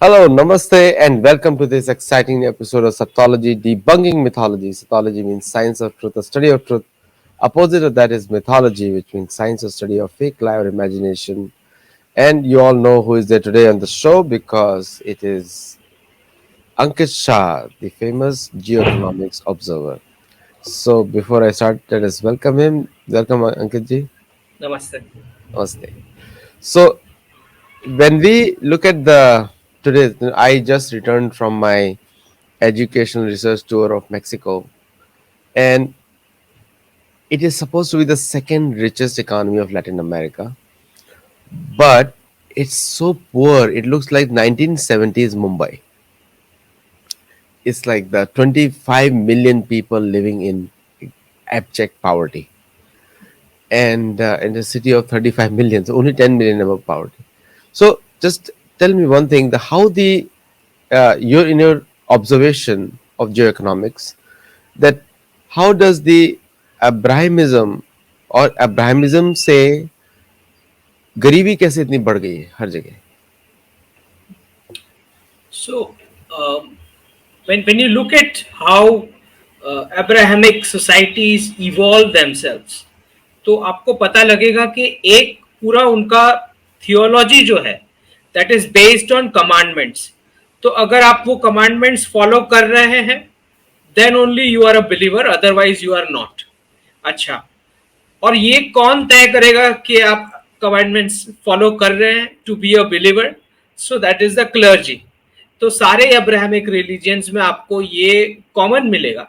Hello, namaste, and welcome to this exciting episode of Satology Debunking Mythology. Satology means science of truth, a study of truth. Opposite of that is mythology, which means science or study of fake life or imagination. And you all know who is there today on the show because it is Ankit Shah, the famous geoeconomics observer. So before I start, let us welcome him. Welcome, Ankit ji. Namaste. Namaste. So when we look at the today, I just returned from my educational research tour of Mexico, and it is supposed to be the second richest economy of Latin America, but it's so poor. It looks like 1970s Mumbai. It's like the 25 million people living in abject poverty, and in a city of 35 million, so only 10 million above poverty. So just tell me one thing: the how the your in your observation of geoeconomics, that how does the अब्राहमिज्म और अब्राहमिज्म से गरीबी कैसे इतनी बढ़ गई है हर जगह. So, um, when you look at how Abrahamic societies evolve themselves, तो आपको पता लगेगा कि एक पूरा उनका थियोलॉजी जो है that is based on commandments. तो अगर आप वो कमांडमेंट्स फॉलो कर रहे हैं then only you are a believer, otherwise you are not. अच्छा, और ये कौन तय करेगा कि आप कमांडमेंट्स फॉलो कर रहे हैं to be a believer? So that is the clergy. तो सारे अब्राहमिक रिलीजियंस में आपको ये कॉमन मिलेगा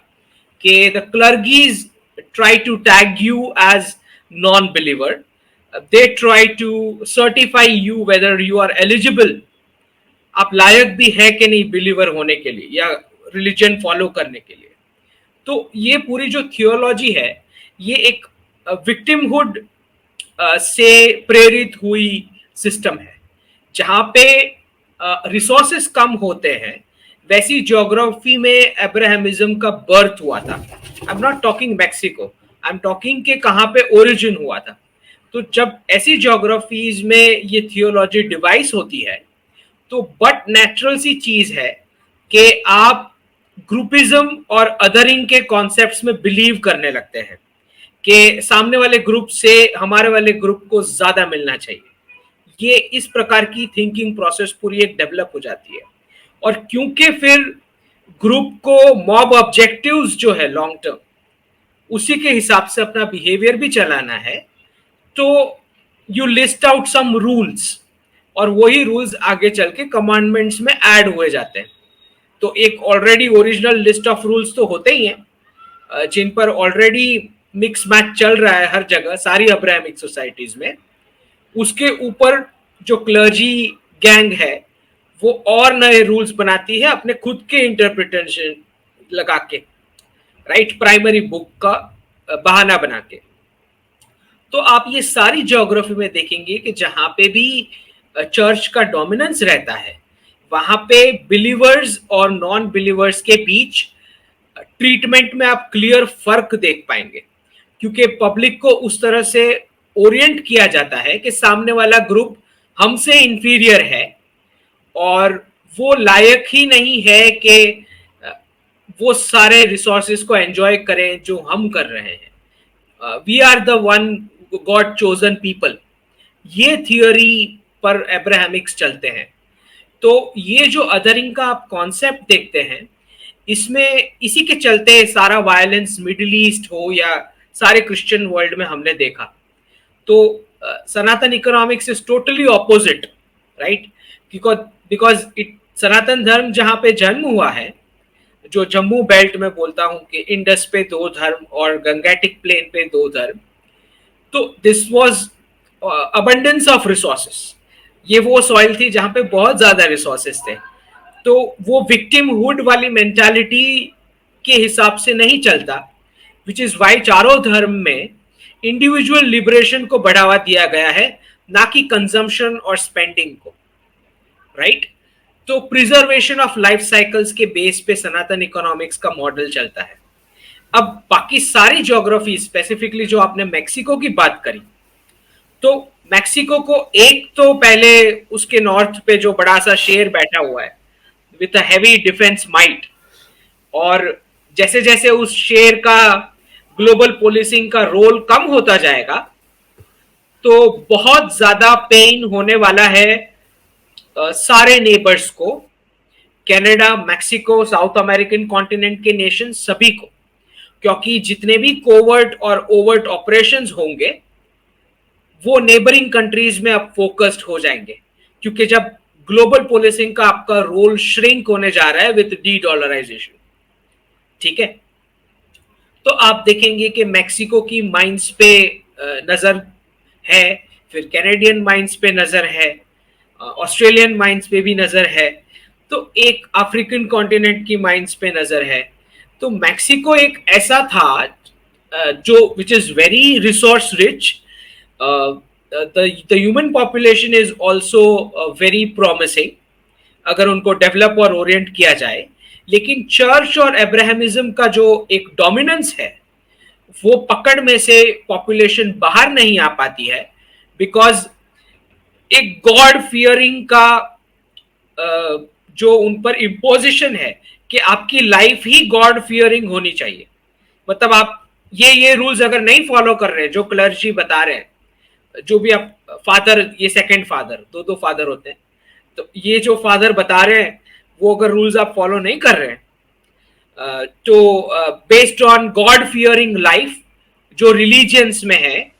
कि the clergies try to tag you as non believer. They try to certify you whether you are eligible, आप लायक भी है कि नहीं बिलीवर होने के लिए या रिलीजन फॉलो करने के लिए. तो ये पूरी जो थियोलॉजी है ये एक विक्टिमहुड से प्रेरित हुई सिस्टम है जहां पे रिसोर्सेस कम होते हैं. वैसी ज्योग्राफी में अब्राहमिज्म का बर्थ हुआ था. I am not talking Mexico, I am talking के कहां पे ओरिजिन हुआ था. तो जब ऐसी ज्योग्राफीज में ये थियोलॉजी डिवाइस होती है तो बट नेचुरल सी चीज है कि आप ग्रुपिज्म और अदरिंग के कॉन्सेप्ट्स में बिलीव करने लगते हैं कि सामने वाले ग्रुप से हमारे वाले ग्रुप को ज्यादा मिलना चाहिए. ये इस प्रकार की थिंकिंग प्रोसेस पूरी एक डेवलप हो जाती है. और क्योंकि फिर ग्रुप को मॉब ऑब्जेक्टिव्स जो है लॉन्ग टर्म उसी के हिसाब से अपना बिहेवियर भी चलाना है, तो you list out some rules और वही रूल्स आगे चल के कमांडमेंट्स में ऐड हुए जाते हैं. तो एक already original list of rules तो होते ही हैं जिन पर ऑलरेडी मिक्स मैच चल रहा है हर जगह सारी अब्राहमिक सोसाइटीज में. उसके ऊपर जो क्लर्जी गैंग है वो और नए रूल्स बनाती है अपने खुद के इंटरप्रिटेशन लगा के, राइट, प्राइमरी बुक का बहाना बना के. तो आप ये सारी ज्योग्राफी में देखेंगे कि जहां पे भी चर्च का डोमिनेंस रहता है वहां पे बिलीवर्स और नॉन बिलीवर्स के बीच ट्रीटमेंट में आप क्लियर फर्क देख पाएंगे. क्योंकि पब्लिक को उस तरह से ओरिएंट किया जाता है कि सामने वाला ग्रुप हमसे इंफीरियर है और वो लायक ही नहीं है कि वो सारे रिसोर्सेज को एंजॉय करें जो हम कर रहे हैं. We are the one God chosen people. ये थियोरी पर अब्राहमिक्स चलते हैं. तो ये जो अदरिंग का आप कॉन्सेप्ट देखते हैं इसमें इसी के चलते सारा वायलेंस मिडिल ईस्ट हो या सारे क्रिश्चियन वर्ल्ड में हमने देखा. तो Sanatan economics is totally opposite, right? Because because it Sanatan धर्म जहां पे जन्म हुआ है, जो जम्मू बेल्ट में बोलता हूं कि इंडस पे दो धर्म और गंगेटिक प्लेन पे दो धर्म. तो this was abundance of resources. ये वो सॉइल थी जहां पे बहुत ज्यादा रिसोर्सेस थे. तो वो विक्टिमहुड वाली मेंटालिटी के हिसाब से नहीं चलता, विच इज वाई चारों धर्म में इंडिविजुअल लिबरेशन को बढ़ावा दिया गया है, ना कि कंजम्पशन और स्पेंडिंग को, राइट? तो प्रिजर्वेशन ऑफ लाइफ साइकिल्स के बेस पे सनातन इकोनॉमिक्स का मॉडल चलता है. अब बाकी सारी ज्योग्राफी, स्पेसिफिकली जो आपने मेक्सिको की बात करी, तो मैक्सिको को एक तो पहले उसके नॉर्थ पे जो बड़ा सा शेर बैठा हुआ है with a heavy defence might, और जैसे जैसे उस शेर का ग्लोबल पुलिसिंग का रोल कम होता जाएगा, तो बहुत ज्यादा पेन होने वाला है सारे नेबर्स को, Canada, Mexico, south American continent के नेशन सभी को। क्योंकि जितने भी कोवर्ट और ओवर्ट ऑपरेशंस होंगे वो नेबरिंग कंट्रीज में अब फोकस्ड हो जाएंगे, क्योंकि जब ग्लोबल पुलिसिंग का आपका रोल श्रिंक होने जा रहा है विद डी डॉलराइजेशन, ठीक है। तो आप देखेंगे कि मैक्सिको की माइंस पे नजर है, फिर कैनेडियन माइंस पे नजर है, ऑस्ट्रेलियन माइंस पे भी नजर है, तो एक अफ्रीकन कॉन्टिनेंट की माइंस पे नजर है। तो मैक्सिको एक ऐसा था जो which is very resource rich, the human population is also very promising अगर उनको डेवलप और ओरिएंट किया जाए, लेकिन चर्च और अब्राहमिज्म का जो एक डोमिनेंस है वो पकड़ में से पॉपुलेशन बाहर नहीं आ पाती है, बिकॉज एक गॉड फियरिंग का जो उन पर इम्पोजिशन है कि आपकी लाइफ ही गॉड फियरिंग होनी चाहिए। मतलब आप ये रूल्स अगर नहीं फॉलो कर रहे हैं, जो क्लर्जी बता रहे हैं, जो भी आप फादर, ये सेकंड फादर, दो दो फादर होते हैं, तो ये जो फादर बता रहे हैं वो अगर रूल्स आप फॉलो नहीं कर रहे हैं, तो based on God fearing life जो रिलीजियंस में है,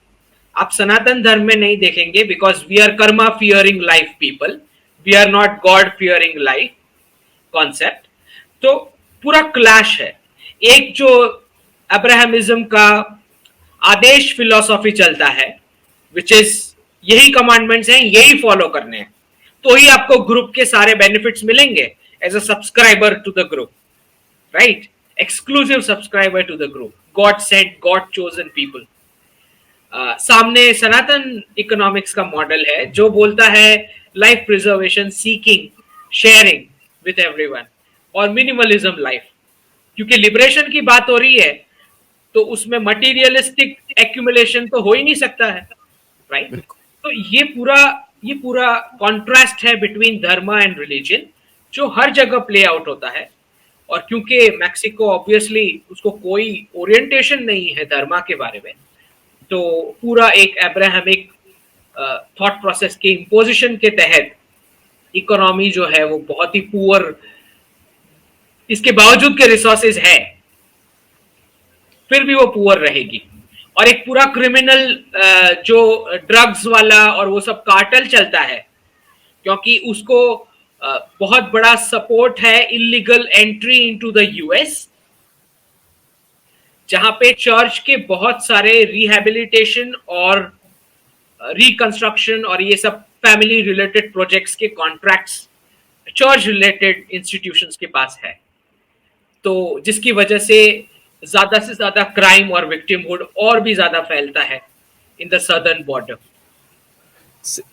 आप सनातन धर्म में नहीं देखेंगे, because we are karma fearing life people, we are not God fearing life concept. तो पूरा क्लैश है। एक जो अब्राहमिज्म का आदेश फिलॉसफी चलता है, विच इज यही कमांडमेंट्स हैं, यही फॉलो करने हैं, तो ही आपको ग्रुप के सारे बेनिफिट्स मिलेंगे as a subscriber to the group, right? Exclusive subscriber to the group, God sent, God chosen people. सामने सनातन इकोनॉमिक्स का मॉडल है जो बोलता है life preservation, seeking, sharing with everyone, और मिनिमलिज्म लाइफ। क्योंकि लिबरेशन की बात हो रही है तो उसमें मटेरियलिस्टिक एक्यूमुलेशन तो हो ही नहीं सकता है, राइट? तो ये पूरा कॉन्ट्रास्ट है बिटवीन धर्म एंड रिलीजन, जो हर जगह प्ले आउट होता है। और क्योंकि मैक्सिको ऑब्वियसली उसको कोई ओरिएंटेशन नहीं है धर्म के बारे में, तो पूरा एक अब्राहमिक थॉट प्रोसेस के इम्पोजिशन के तहत इकोनॉमी जो है वो बहुत ही पुअर, इसके बावजूद के रिसोर्सेज है फिर भी वो पुअर रहेगी। और एक पूरा क्रिमिनल जो ड्रग्स वाला और वो सब कार्टेल चलता है, क्योंकि उसको बहुत बड़ा सपोर्ट है illegal entry into the US, जहां पे चर्च के बहुत सारे रिहैबिलिटेशन और रिकंस्ट्रक्शन और ये सब फैमिली रिलेटेड प्रोजेक्ट्स के कॉन्ट्रैक्ट्स चर्च रिलेटेड इंस्टीट्यूशंस के पास है, तो जिसकी वजह से ज्यादा क्राइम और विक्टिमहुड और भी ज्यादा फैलता है in the southern border.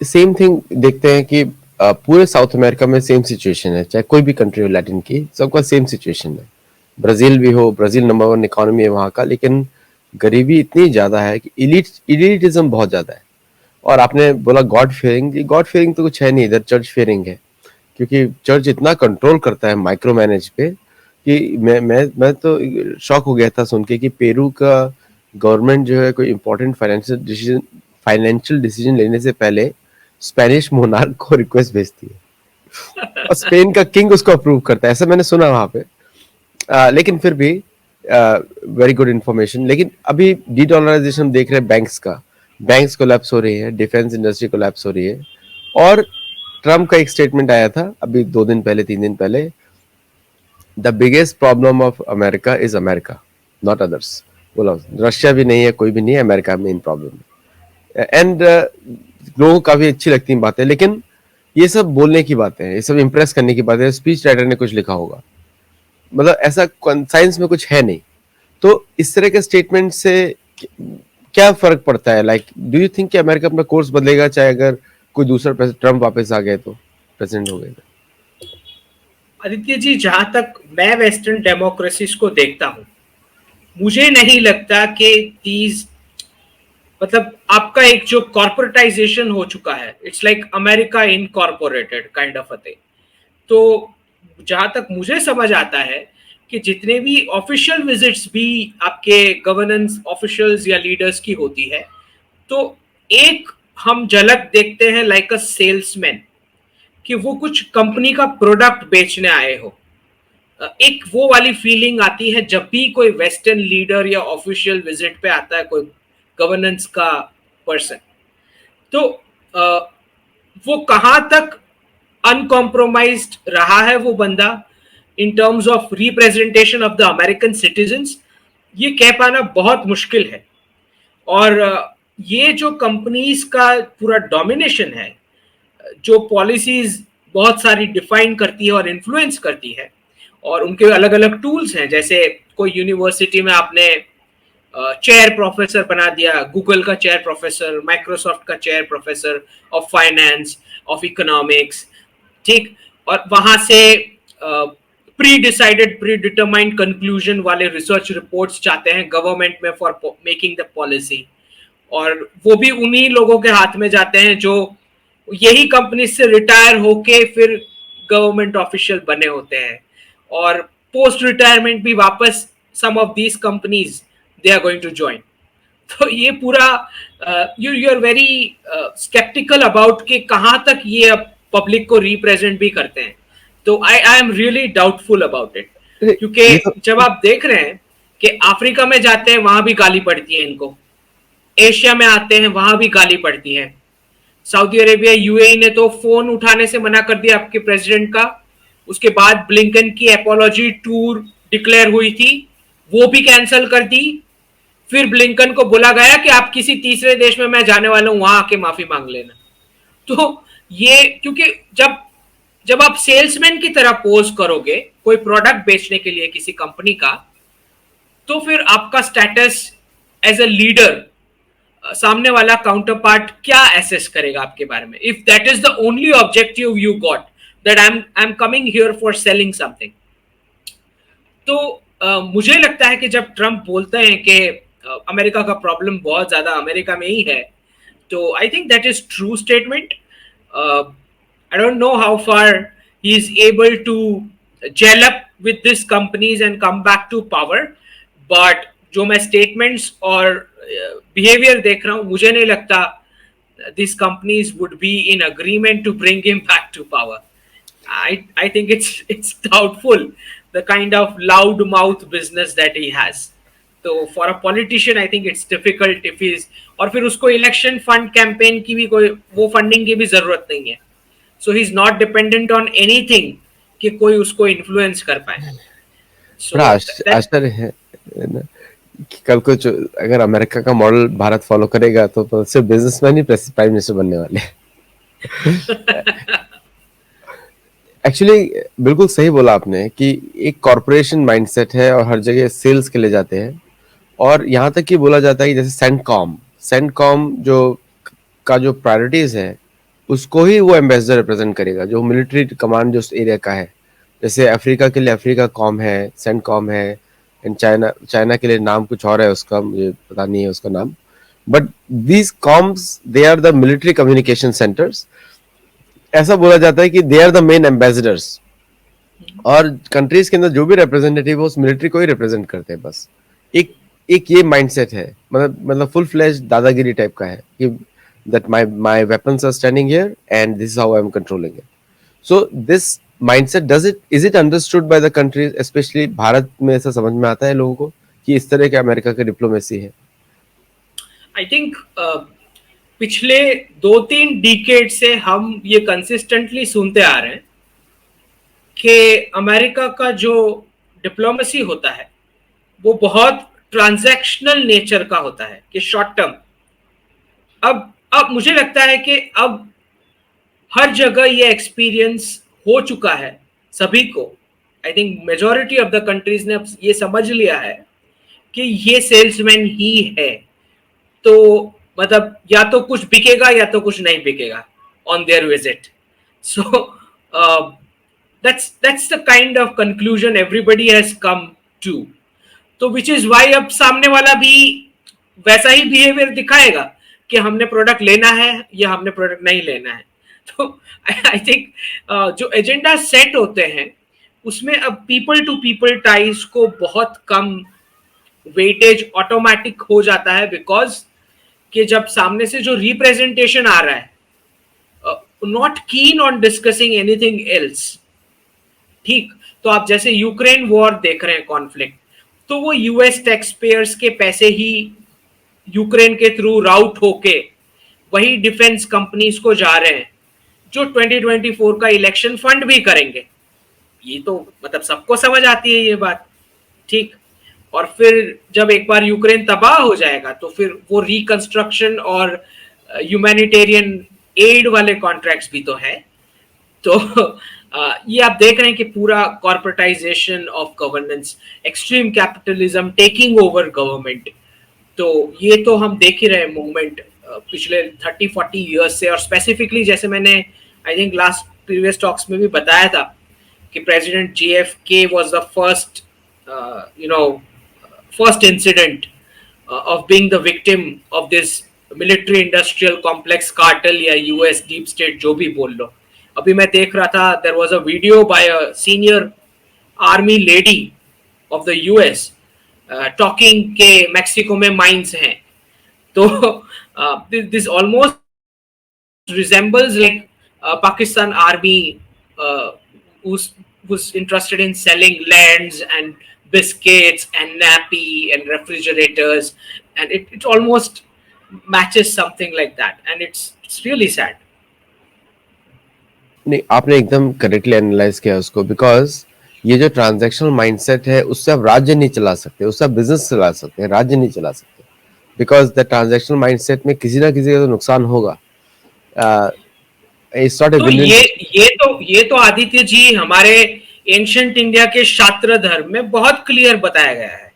Same thing देखते हैं कि पूरे साउथ अमेरिका में सेम सिचुएशन है, चाहे कोई भी कंट्री हो लैटिन की, सबका सेम सिचुएशन है। ब्राजील भी हो, ब्राजील नंबर 1 इकोनॉमी है वहाँ का, लेकिन गरीबी इतनी ज्यादा है कि इलिटिज्म बहुत ज्यादा है। और आपने बोला गॉड फेयरिंग, गॉड फेयरिंग तो कुछ है नहीं, इधर चर्च फेयरिंग है, क्योंकि चर्च इतना कंट्रोल करता है माइक्रो मैनेज पे कि मैं तो शॉक हो गया था सुन के कि पेरू का गवर्नमेंट जो है कोई इंपॉर्टेंट फाइनेंशियल डिसीजन लेने से पहले स्पेनिश मोनार्क को रिक्वेस्ट भेजती है और स्पेन का किंग उसको अप्रूव करता है, ऐसा मैंने सुना वहां पे। लेकिन फिर भी वेरी गुड इंफॉर्मेशन। लेकिन अभी डी डॉलराइजेशन देख रहे हैं, बैंक्स कोलैप्स हो रही है, डिफेंस इंडस्ट्री कोलैप्स हो रही है। और ट्रम्प का एक स्टेटमेंट आया था अभी 2 दिन पहले, 3 दिन पहले, the biggest problem of America is America, not others. बोला रशिया भी नहीं है, कोई भी नहीं है, अमेरिका मेन प्रॉब्लम है। एंड लोगों को काफी अच्छी लगती हैं बातें, लेकिन ये सब बोलने की बातें हैं, ये सब इम्प्रेस करने की बातें हैं। स्पीच राइटर ने कुछ लिखा होगा, मतलब ऐसा साइंस में कुछ है नहीं। तो इस तरह के स्टेटमेंट से क्या फर्क पड़ता है? लाइक डू यू थिंक कि अमेरिका अपना कोर्स बदलेगा, चाहे अगर कोई दूसरा ट्रम्प वापस आ गए तो, प्रेसिडेंट हो गए तो? आदित्य जी, जहां तक मैं वेस्टर्न डेमोक्रेसीज को देखता हूं, मुझे नहीं लगता कि दीज मतलब आपका एक जो कॉर्पोरेटाइजेशन हो चुका है, it's like America incorporated kind of a thing. तो जहां तक मुझे समझ आता है कि जितने भी ऑफिशियल विजिट्स भी आपके गवर्नेंस ऑफिशियल्स या लीडर्स की होती है, तो एक हम झलक देखते हैं लाइक अ सेल्समैन, कि वो कुछ कंपनी का प्रोडक्ट बेचने आए हो। एक वो वाली फीलिंग आती है जब भी कोई वेस्टर्न लीडर या ऑफिशियल विजिट पे आता है कोई गवर्नेंस का पर्सन। तो वो कहाँ तक अनकॉम्प्रोमाइज्ड रहा है वो बंदा in terms of representation of the American citizens, ये कह पाना बहुत मुश्किल है। और ये जो कंपनीज का पूरा डोमिनेशन है, जो पॉलिसीज बहुत सारी डिफाइन करती है और इन्फ्लुएंस करती है, और उनके अलग अलग टूल्स हैं, जैसे कोई यूनिवर्सिटी में आपने चेयर प्रोफेसर बना दिया, गूगल का चेयर प्रोफेसर, माइक्रोसॉफ्ट का chair professor of finance, of economics, ठीक। और वहां से pre decided pre determined conclusion वाले रिसर्च रिपोर्ट्स चाहते हैं गवर्नमेंट में फॉर मेकिंग द पॉलिसी, और वो भी उन्हीं लोगों के हाथ में जाते हैं जो यही कंपनी से रिटायर होके फिर गवर्नमेंट ऑफिशियल बने होते हैं, और पोस्ट रिटायरमेंट भी वापस some of these companies they are going to join. तो ये पूरा you are very sceptical about कि कहाँ तक ये अब पब्लिक को रिप्रेजेंट भी करते हैं। तो I am really doubtful about it, अरे, क्योंकि ये तो जब आप देख रहे हैं कि अफ्रीका में जाते हैं वहां भी गाली पड़ती है इनको, एशिया में आते हैं वहां भी गाली पड़ती है, सऊदी अरेबिया यूएई ने तो फोन उठाने से मना कर दिया आपके प्रेसिडेंट का, उसके बाद ब्लिंकन की एपोलॉजी टूर डिक्लेयर हुई थी, वो भी कैंसिल कर दी। फिर ब्लिंकन को बोला गया कि आप किसी तीसरे देश में मैं जाने वाला हूं, वहां आके माफी मांग लेना। तो ये क्योंकि जब जब आप सेल्समैन की तरह पोज करोगे कोई प्रोडक्ट बेचने के लिए किसी कंपनी का, तो फिर आपका स्टेटस एज अ लीडर, सामने वाला काउंटर पार्ट क्या एसेस करेगा आपके बारे में, if that is the only objective you got, that I am coming here for selling something. तो मुझे लगता है कि जब ट्रम्प बोलते हैं कि अमेरिका का प्रॉब्लम बहुत ज्यादा अमेरिका में ही है, तो I think that is true statement. I don't know how far he is able to gel up with this companies and come back to power, but जो मैं स्टेटमेंट्स और बिहेवियर देख रहा हूं, मुझे नहीं लगता these companies would be in agreement to bring him back to power. I think it's doubtful the kind of loud mouth business that he has. तो for a politician I think it's difficult if he's, और फिर उसको election fund campaign की भी कोई वो funding की भी जरूरत नहीं है, so he is not dependent on anything कि कोई उसको इन्फ्लुएंस कर पाए। सो बड़ा दैट आश्चर्य है ना कि कल को अगर अमेरिका का मॉडल भारत फॉलो करेगा तो सिर्फ बिजनेसमैन ही प्राइम मिनिस्टर बनने वाले एक्चुअली बिल्कुल सही बोला आपने कि एक कॉरपोरेशन माइंडसेट है और हर जगह सेल्स के लिए जाते हैं। और यहाँ तक कि बोला जाता है कि जैसे सेंटकॉम जो का जो प्रायोरिटीज है उसको ही वो एम्बेसडर रिप्रेजेंट करेगा, जो मिलिट्री कमांड जो उस एरिया का है। जैसे अफ्रीका के लिए अफ्रीका कॉम है, सेंटकॉम है, एंड चाइना के लिए नाम कुछ और है उसका, मुझे पता नहीं है उसका नाम। But these comms they are the military communication centres. ऐसा बोला जाता है कि they are the main ambassadors, और कंट्रीज के अंदर जो भी रिप्रेजेंटेटिव है उस मिलिट्री को ही रिप्रेजेंट करते हैं बस। एक एक ये माइंडसेट है, मतलब फुल फ्लैश दादागिरी टाइप का है कि that my weapons are standing here and this is how I am controlling it. So this mindset is it understood by the countries, specially Bharat में ऐसा समझ में आता है लोगों को कि इस तरह के अमेरिका की डिप्लोमेसी है? आई थिंक पिछले 2-3 डिकेड से हम ये कंसिस्टेंटली सुनते आ रहे हैं कि अमेरिका का जो डिप्लोमेसी होता है वो बहुत ट्रांजैक्शनल नेचर का होता है, कि शॉर्ट टर्म। अब मुझे लगता है कि अब हर जगह ये एक्सपीरियंस हो चुका है सभी को। I think majority of the countries ने अब ये समझ लिया है कि ये सेल्समैन ही है। तो मतलब या तो कुछ बिकेगा या तो कुछ नहीं बिकेगा on their visit. So that's the kind of conclusion everybody has come to। तो विच इज वाई अब सामने वाला भी वैसा ही बिहेवियर दिखाएगा कि हमने प्रोडक्ट लेना है या हमने प्रोडक्ट नहीं लेना है। तो आई थिंक जो एजेंडा सेट होते हैं उसमें अब पीपल टू पीपल टाइज को बहुत कम वेटेज ऑटोमेटिक हो जाता है, बिकॉज कि जब सामने से जो रिप्रेजेंटेशन आ रहा है not keen on discussing anything else. ठीक, तो आप जैसे यूक्रेन वॉर देख रहे हैं, कॉन्फ्लिक्ट, तो वो यूएस टैक्स पेयर्स के पैसे ही यूक्रेन के थ्रू राउट होके वही डिफेंस कंपनीज को जा रहे हैं जो 2024 का इलेक्शन फंड भी करेंगे। ये तो मतलब सबको समझ आती है ये बात। ठीक, और फिर जब एक बार यूक्रेन तबाह हो जाएगा तो फिर वो रिकंस्ट्रक्शन और ह्यूमैनिटेरियन एड वाले कॉन्ट्रैक्ट्स भी तो है। तो ये आप देख रहे हैं कि पूरा corporatisation of governance, extreme capitalism taking over government, तो ये तो हम देख ही रहे मूवमेंट पिछले 30-40 ईयर्स से। और स्पेसिफिकली जैसे मैंने I think last previous talks में भी बताया था कि president JFK was the first first incident of being the victim of this military industrial complex cartel या US deep state, जो भी बोल लो। अभी मैं देख रहा था, there was a video by a senior army lady of the US talking के मेक्सिको में माइंस हैं। तो this almost resembles like Pakistan army who's interested in selling lands and biscuits and nappy and refrigerators, and it almost matches something like that, and it's really sad. नहीं, आपने एकदम correctly analyse किया उसको, because ये जो transactional mindset है उससे आप राज्य नहीं चला सकते, उससे आप बिजनेस चला सकते हैं, राज्य नहीं चला सकते, बिकॉज द ट्रांजैक्शनल माइंडसेट में किसी ना किसी का तो नुकसान होगा। तो ये तो आदित्य जी हमारे एंशंट इंडिया के शास्त्र धर्म में बहुत क्लियर बताया गया है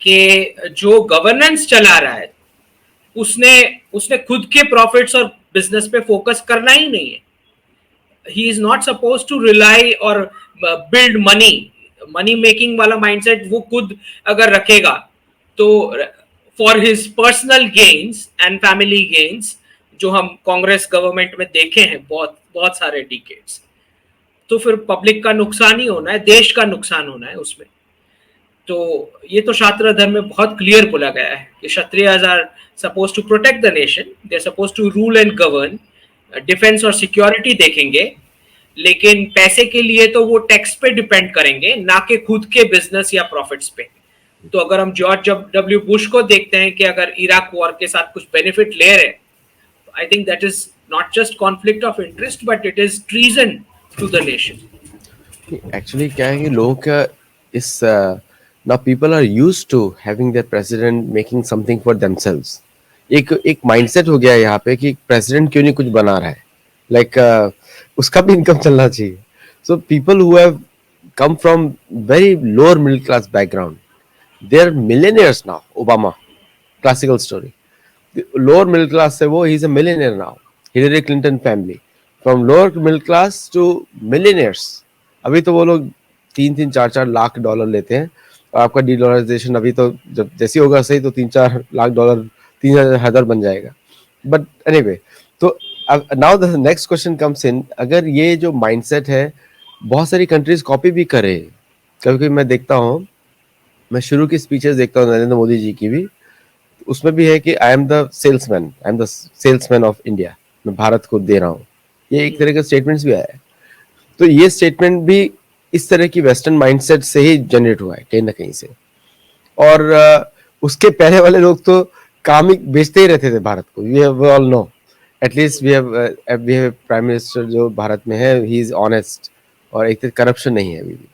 कि जो गवर्नेंस चला रहा है उसने उसने खुद के प्रॉफिट्स और बिजनेस पे फोकस करना ही नहीं है। He is not suppose to rely और बिल्ड मनी मेकिंग वाला माइंडसेट वो खुद अगर रखेगा तो for his personal gains and family gains, जो हम कांग्रेस गवर्नमेंट में देखे हैं बहुत बहुत सारे डिकेड्स, तो फिर पब्लिक का नुकसान ही होना है, देश का नुकसान होना है उसमें। तो ये तो शास्त्र धर्म में बहुत क्लियर बोला गया है कि Kshatriyas are suppose to protect the nation, they are suppose to rule and govern, defence और सिक्योरिटी देखेंगे, लेकिन पैसे के लिए तो वो टैक्स पे डिपेंड करेंगे, ना कि खुद के बिजनेस या प्रॉफिट्स पे। तो अगर हम जॉर्ज डब्ल्यू बुश को देखते हैं कि अगर इराक वॉर के साथ कुछ बेनिफिट ले रहे हैं, I think that is not just conflict of interest but it is treason to the nation. Actually क्या है कि लोगों का इस now people are used to having their president making something for themselves. एक माइंडसेट हो गया यहाँ पे कि प्रेसिडेंट क्यों नहीं कुछ बना रहा है, लाइक उसका भी इनकम चलना चाहिए। So people who have come from very lower middle class background, they're millionaires now. Obama, classical story. The lower middle class से वो he's a millionaire now. Hillary Clinton family from lower middle class to millionaires. अभी तो वो लोग 3-4 lakh dollar लेते हैं, और आपका डीडॉलराइजेशन अभी तो जब जैसे होगा सही तो 3-4 लाख डॉलर 3,000 बन जाएगा। बट एनीवे, तो now the next question comes in, अगर ये जो माइंडसेट है बहुत सारी कंट्रीज कॉपी भी करे, कभी मैं देखता हूँ, मैं शुरू की स्पीचेस देखता हूँ नरेंद्र मोदी जी की भी, उसमें भी है कि I am the salesman of India, मैं भारत को दे रहा हूँ, ये एक तरह का स्टेटमेंट्स भी आया है। तो ये स्टेटमेंट भी इस तरह की वेस्टर्न माइंडसेट से ही जनरेट हुआ है कहीं ना कहीं से, और उसके पहले वाले लोग तो काम ही बेचते ही रहते थे भारत को। We have all know, at least we have prime minister जो भारत में है, ही इज ऑनेस्ट और एक करप्शन नहीं है अभी भी।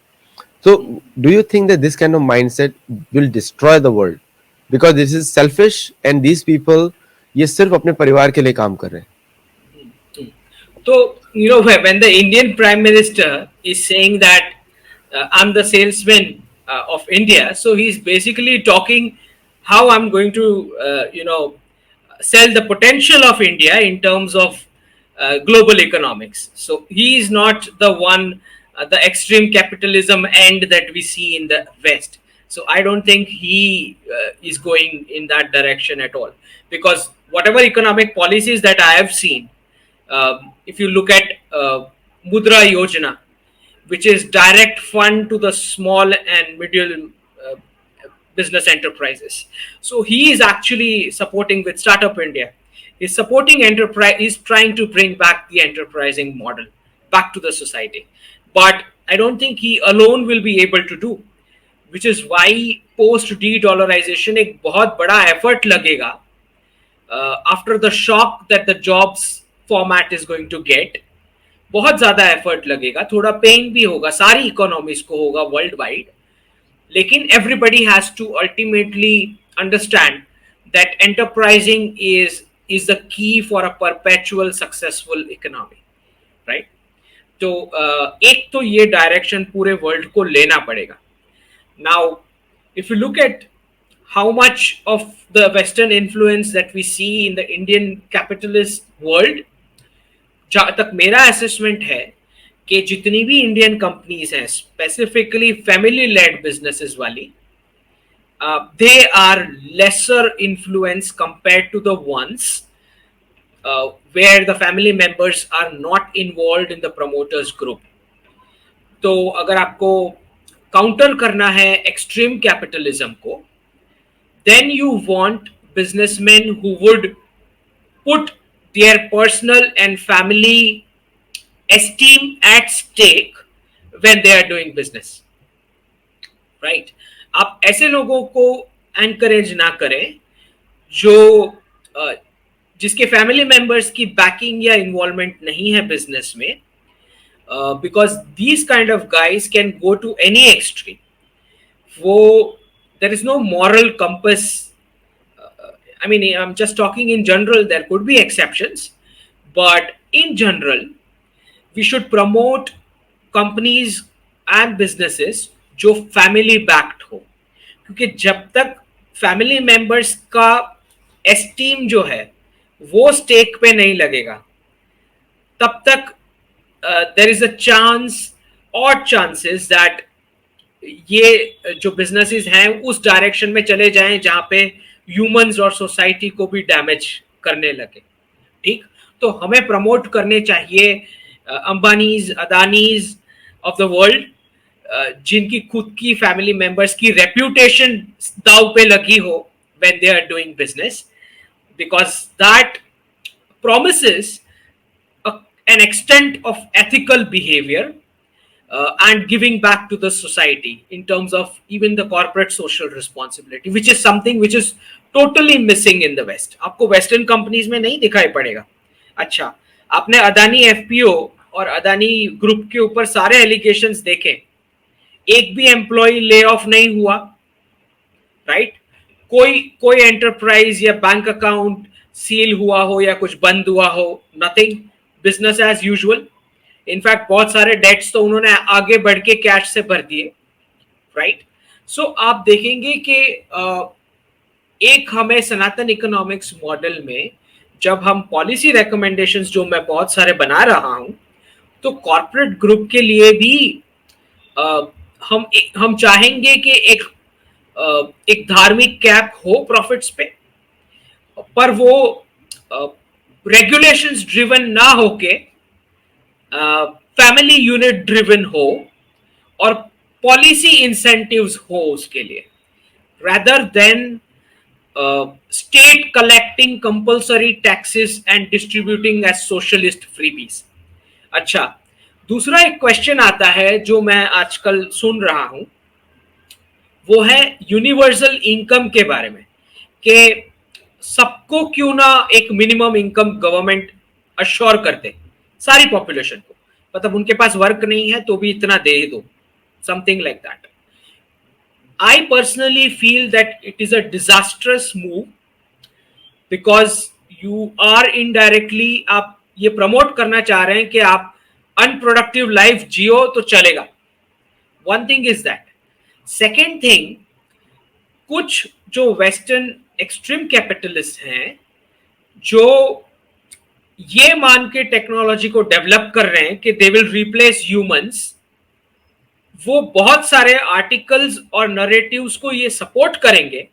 So do you think that this kind of mindset will destroy the world because this is selfish and these people ये सिर्फ अपने परिवार के लिए काम कर रहे हैं? So when the Indian Prime Minister is saying that I'm the salesman of India, so he's basically talking how I'm going to sell the potential of India in terms of global economics. So he is not the one the extreme capitalism end that we see in the West. So I don't think he is going in that direction at all, because whatever economic policies that I have seen, if you look at Mudra Yojana, which is direct fund to the small and middle uh, business enterprises. So he is actually supporting with Startup India. He's supporting enterprise. He's trying to bring back the enterprising model back to the society. But I don't think he alone will be able to do, which is why post de-dollarization एक बहुत बड़ा effort लगेगा after the shock that the jobs format is going to get. बहुत ज्यादा effort लगेगा, थोड़ा pen भी होगा, सारी इकोनॉमीज को होगा वर्ल्ड वाइड, लेकिन everybody has to ultimately understand that enterprising is the key for a perpetual successful economy, right? तो एक तो ये डायरेक्शन पूरे वर्ल्ड को लेना पड़ेगा. Now, if you look at how much of the Western influence that we see in the Indian capitalist world, जहां तक मेरा असेसमेंट है कि जितनी भी इंडियन कंपनीज हैं स्पेसिफिकली फैमिली लेड बिजनेसेस वाली, they are lesser influence compare to the ones where the family members are not involved in the promoters group. तो अगर आपको काउंटर करना है एक्सट्रीम कैपिटलिज्म को, then you want businessmen who would put their personal and family esteem at stake when they are doing business, right? आप ऐसे लोगों को एनकरेज ना करें जो जिसके फैमिली मेंबर्स की बैकिंग या इन्वॉल्वमेंट नहीं है बिजनेस में, because these kind of guys can go to any extreme. वो there is no moral compass. I mean, I'm just talking in general, there could be exceptions, but in general we should promote companies and businesses जो family backed हो, क्योंकि जब तक family members का esteem जो है वो स्टेक पे नहीं लगेगा, तब तक देयर इज अ चांस और चांसेस दैट ये जो बिजनेसेस हैं उस डायरेक्शन में चले जाएं जहां पे ह्यूमंस और सोसाइटी को भी डैमेज करने लगे. ठीक, तो हमें प्रमोट करने चाहिए Ambanis, Adani's of the world, जिनकी खुद की फैमिली मेंबर्स की रेप्यूटेशन दाव पे लगी हो when they are doing business, because that promises an extent of ethical behavior and giving back to the society in terms of even the corporate social responsibility, which is something which is totally missing in the West. आपको western companies में नहीं दिखाई पड़ेगा. अच्छा, आपने Adani FPO और Adani group के ऊपर सारे एलिगेशंस देखे, एक भी एम्प्लॉय ले ऑफ नहीं हुआ, राइट? कोई एंटरप्राइज या बैंक अकाउंट सील हुआ हो या कुछ बंद हुआ हो, nothing, business as usual. In fact बहुत सारे डेट्स तो उन्होंने आगे बढ़ के कैश से भर दिए, राइट? सो आप देखेंगे कि एक हमें सनातन इकोनॉमिक्स मॉडल में जब हम पॉलिसी रिकमेंडेशंस जो मैं बहुत सारे बना रहा हूं, तो कॉर्पोरेट ग्रुप के लिए भी हम चाहेंगे कि एक धार्मिक कैप हो प्रॉफिट्स पे, पर वो रेगुलेशंस ड्रिवन ना होके फैमिली यूनिट ड्रिवन हो और पॉलिसी इंसेंटिव्स हो उसके लिए, rather than state collecting compulsory taxes and distributing as socialist freebies. अच्छा, दूसरा एक क्वेश्चन आता है जो मैं आजकल सुन रहा हूं, वो है यूनिवर्सल इनकम के बारे में, कि सबको क्यों ना एक मिनिमम इनकम गवर्नमेंट अश्योर कर दे सारी पॉपुलेशन को, मतलब उनके पास वर्क नहीं है तो भी इतना दे दो, something like that. I personally feel that it is a disastrous move because you are indirectly आप ये प्रमोट करना चाह रहे हैं कि आप अनप्रोडक्टिव लाइफ जियो तो चलेगा. One thing is that. Second thing, कुछ जो वेस्टर्न एक्सट्रीम कैपिटलिस्ट हैं जो ये मान के टेक्नोलॉजी को डेवलप कर रहे हैं कि दे विल रिप्लेस ह्यूमंस वो बहुत सारे आर्टिकल्स और नरेटिव्स को ये सपोर्ट करेंगे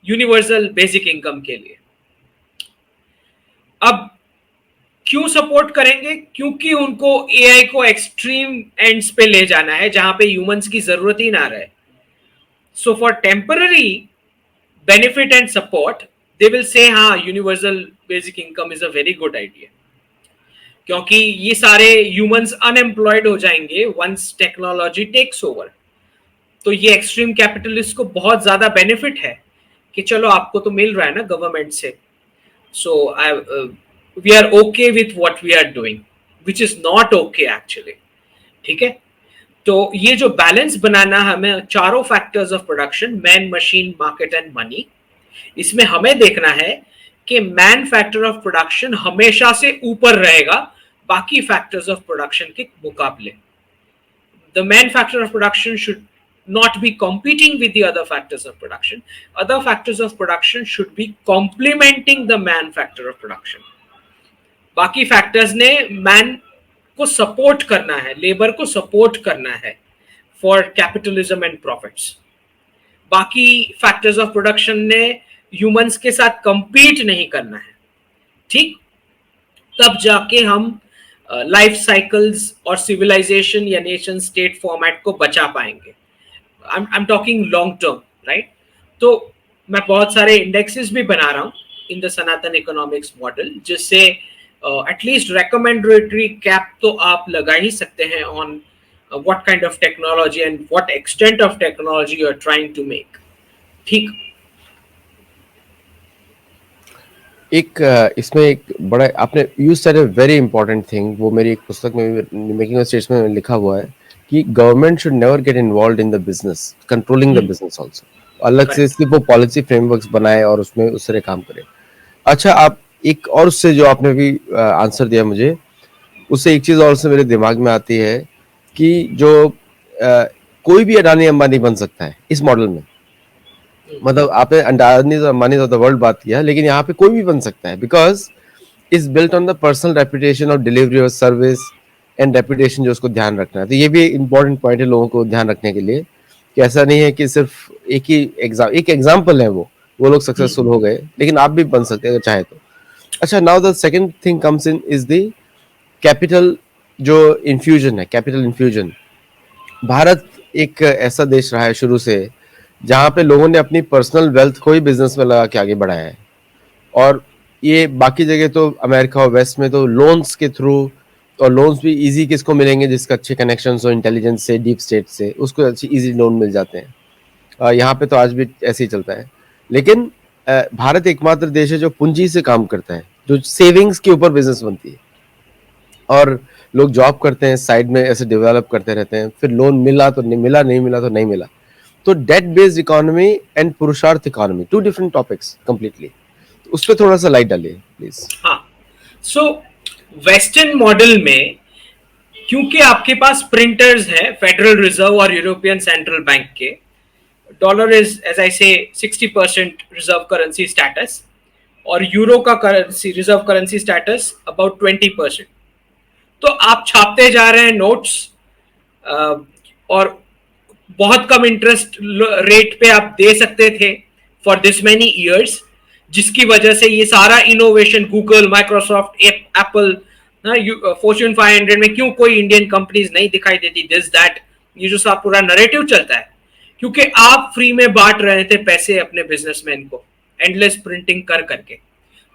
यूनिवर्सल बेसिक इनकम के लिए। अब क्यों सपोर्ट करेंगे? क्योंकि उनको एआई को एक्सट्रीम एंड्स पे ले जाना है जहां पे ह्यूमंस की जरूरत ही ना रहे। So for temporary benefit and support, they will say हाँ universal basic income is a very good idea, क्योंकि ये सारे ह्यूमंस अनएम्प्लॉयड हो जाएंगे वंस टेक्नोलॉजी टेक्स ओवर। तो ये एक्सट्रीम कैपिटलिस्ट को बहुत ज्यादा बेनिफिट है कि चलो आपको तो मिल रहा है ना गवर्नमेंट से, so we are okay with what we are doing, which is not okay actually. ठीक है, तो ये जो बैलेंस बनाना हमें चारों factors of production, man, machine, market and money, इसमें हमें देखना है कि मैन फैक्टर ऑफ प्रोडक्शन हमेशा से ऊपर रहेगा बाकी फैक्टर्स ऑफ प्रोडक्शन के मुकाबले। The man factor of production should not be competing with the other factors of production. Other factors of production should be complementing the man factor of production. बाकी factors ने man को support करना है, labour को support करना है for capitalism and profits. बाकी factors of production ने ह्यूमंस के साथ compete नहीं करना है। ठीक, तब जाके हम लाइफ साइकिल्स और सिविलाइजेशन या नेशन स्टेट फॉर्मेट को बचा पाएंगे। I am talking long term, right? तो मैं बहुत सारे इंडेक्सेस भी बना रहा हूँ in the Sanatan economics model, जिससे एटलीस्ट रेकमेंडेटरी कैप तो आप लगा ही सकते हैं on what kind of technology and what extent of technology you are trying to make. ठीक, इसमें एक बड़ा आपने use said a very important thing, वो मेरी एक पुस्तक में मेकिंग स्टेट्स में लिखा हुआ है कि government should never get involve in the business, controlling the business also. अलग से इसकी वो पॉलिसी फ्रेमवर्क्स बनाए और उसमें उस तरह काम करे। अच्छा, आप एक और उससे जो आपने भी आंसर दिया मुझे, उससे एक चीज और से मेरे दिमाग में आती है कि जो कोई भी अडानी अंबानी बन सकता है इस मॉडल में। मतलब आपने Adani Ambani of the world बात किया, लेकिन यहाँ पे कोई भी बन सकता है because is built on the personal reputation of delivery of service and reputation, जो उसको ध्यान रखना है। तो ये भी इंपॉर्टेंट पॉइंट है लोगों को ध्यान रखने के लिए कि ऐसा नहीं है कि सिर्फ एक एग्जाम्पल है वो लोग सक्सेसफुल हो गए, लेकिन आप भी बन सकते हैं अगर चाहे तो। अच्छा, now the second thing comes in is the capital, जो इन्फ्यूजन है, कैपिटल इन्फ्यूजन। भारत एक ऐसा देश रहा है शुरू से जहां पे लोगों ने अपनी पर्सनल वेल्थ को ही बिजनेस में लगा के आगे बढ़ाया है। और ये बाकी जगह तो अमेरिका और वेस्ट में तो लोन्स के थ्रू, और लोन्स भी इजी किसको मिलेंगे जिसका अच्छे कनेक्शंस हो इंटेलिजेंस से, डीप स्टेट से, उसको अच्छी इजी लोन मिल जाते हैं। यहाँ पे तो आज भी ऐसे ही चलता है। लेकिन भारत एकमात्र देश है जो पूंजी से काम करता है, जो सेविंग्स के ऊपर बिजनेस बनती है, और लोग जॉब करते हैं साइड में, ऐसे डेवलप करते रहते हैं, फिर लोन मिला तो नहीं मिला, नहीं मिला तो नहीं मिला। तो debt based economy and Purusharth economy, two different topics completely. उस पर थोड़ा सा लाइट डालिए प्लीज। हाँ, सो वेस्टर्न मॉडल में क्योंकि आपके पास प्रिंटर्स हैं फेडरल रिजर्व और यूरोपियन सेंट्रल बैंक के, डॉलर इज एज आई से 60% रिजर्व करेंसी स्टेटस और यूरो का currency reserve currency status about 20%। तो आप छापते जा रहे हैं नोट्स और बहुत कम इंटरेस्ट रेट पे आप दे सकते थे फॉर दिस मेनी ईयर्स, जिसकी वजह से ये सारा innovation Google, Microsoft, Apple, Fortune 500 में क्यों कोई इंडियन कंपनीज नहीं दिखाई देती, दिस दैट, ये जो सब पूरा नैरेटिव चलता है, क्योंकि आप फ्री में बांट रहे थे पैसे अपने बिजनेसमैन को एंडलेस प्रिंटिंग कर करके।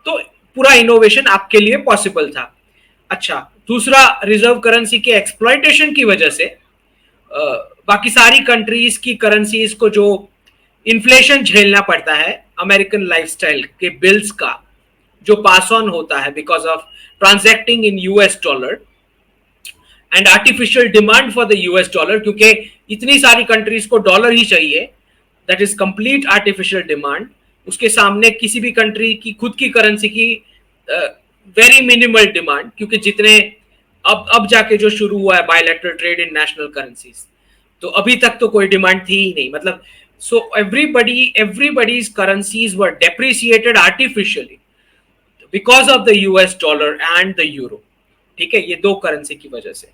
तो पूरा इनोवेशन आपके लिए पॉसिबल था। अच्छा, दूसरा, रिजर्व करेंसी के एक्सप्लॉयटेशन की वजह से बाकी सारी कंट्रीज की करेंसीज को जो इन्फ्लेशन झेलना पड़ता है अमेरिकन लाइफस्टाइल के बिल्स का, जो पास ऑन होता है because of transacting in US dollar and artificial demand for the US dollar, क्योंकि इतनी सारी कंट्रीज को डॉलर ही चाहिए, that is complete artificial demand. उसके सामने किसी भी कंट्री की खुद की करेंसी की वेरी मिनिमल डिमांड, क्योंकि जितने अब जाके जो शुरू हुआ है bilateral trade in national currencies, तो अभी तक तो कोई डिमांड थी ही नहीं। मतलब सो everybody's currencies were depreciated artificially because of the US dollar and the euro। ठीक है, ये दो करेंसी की वजह से।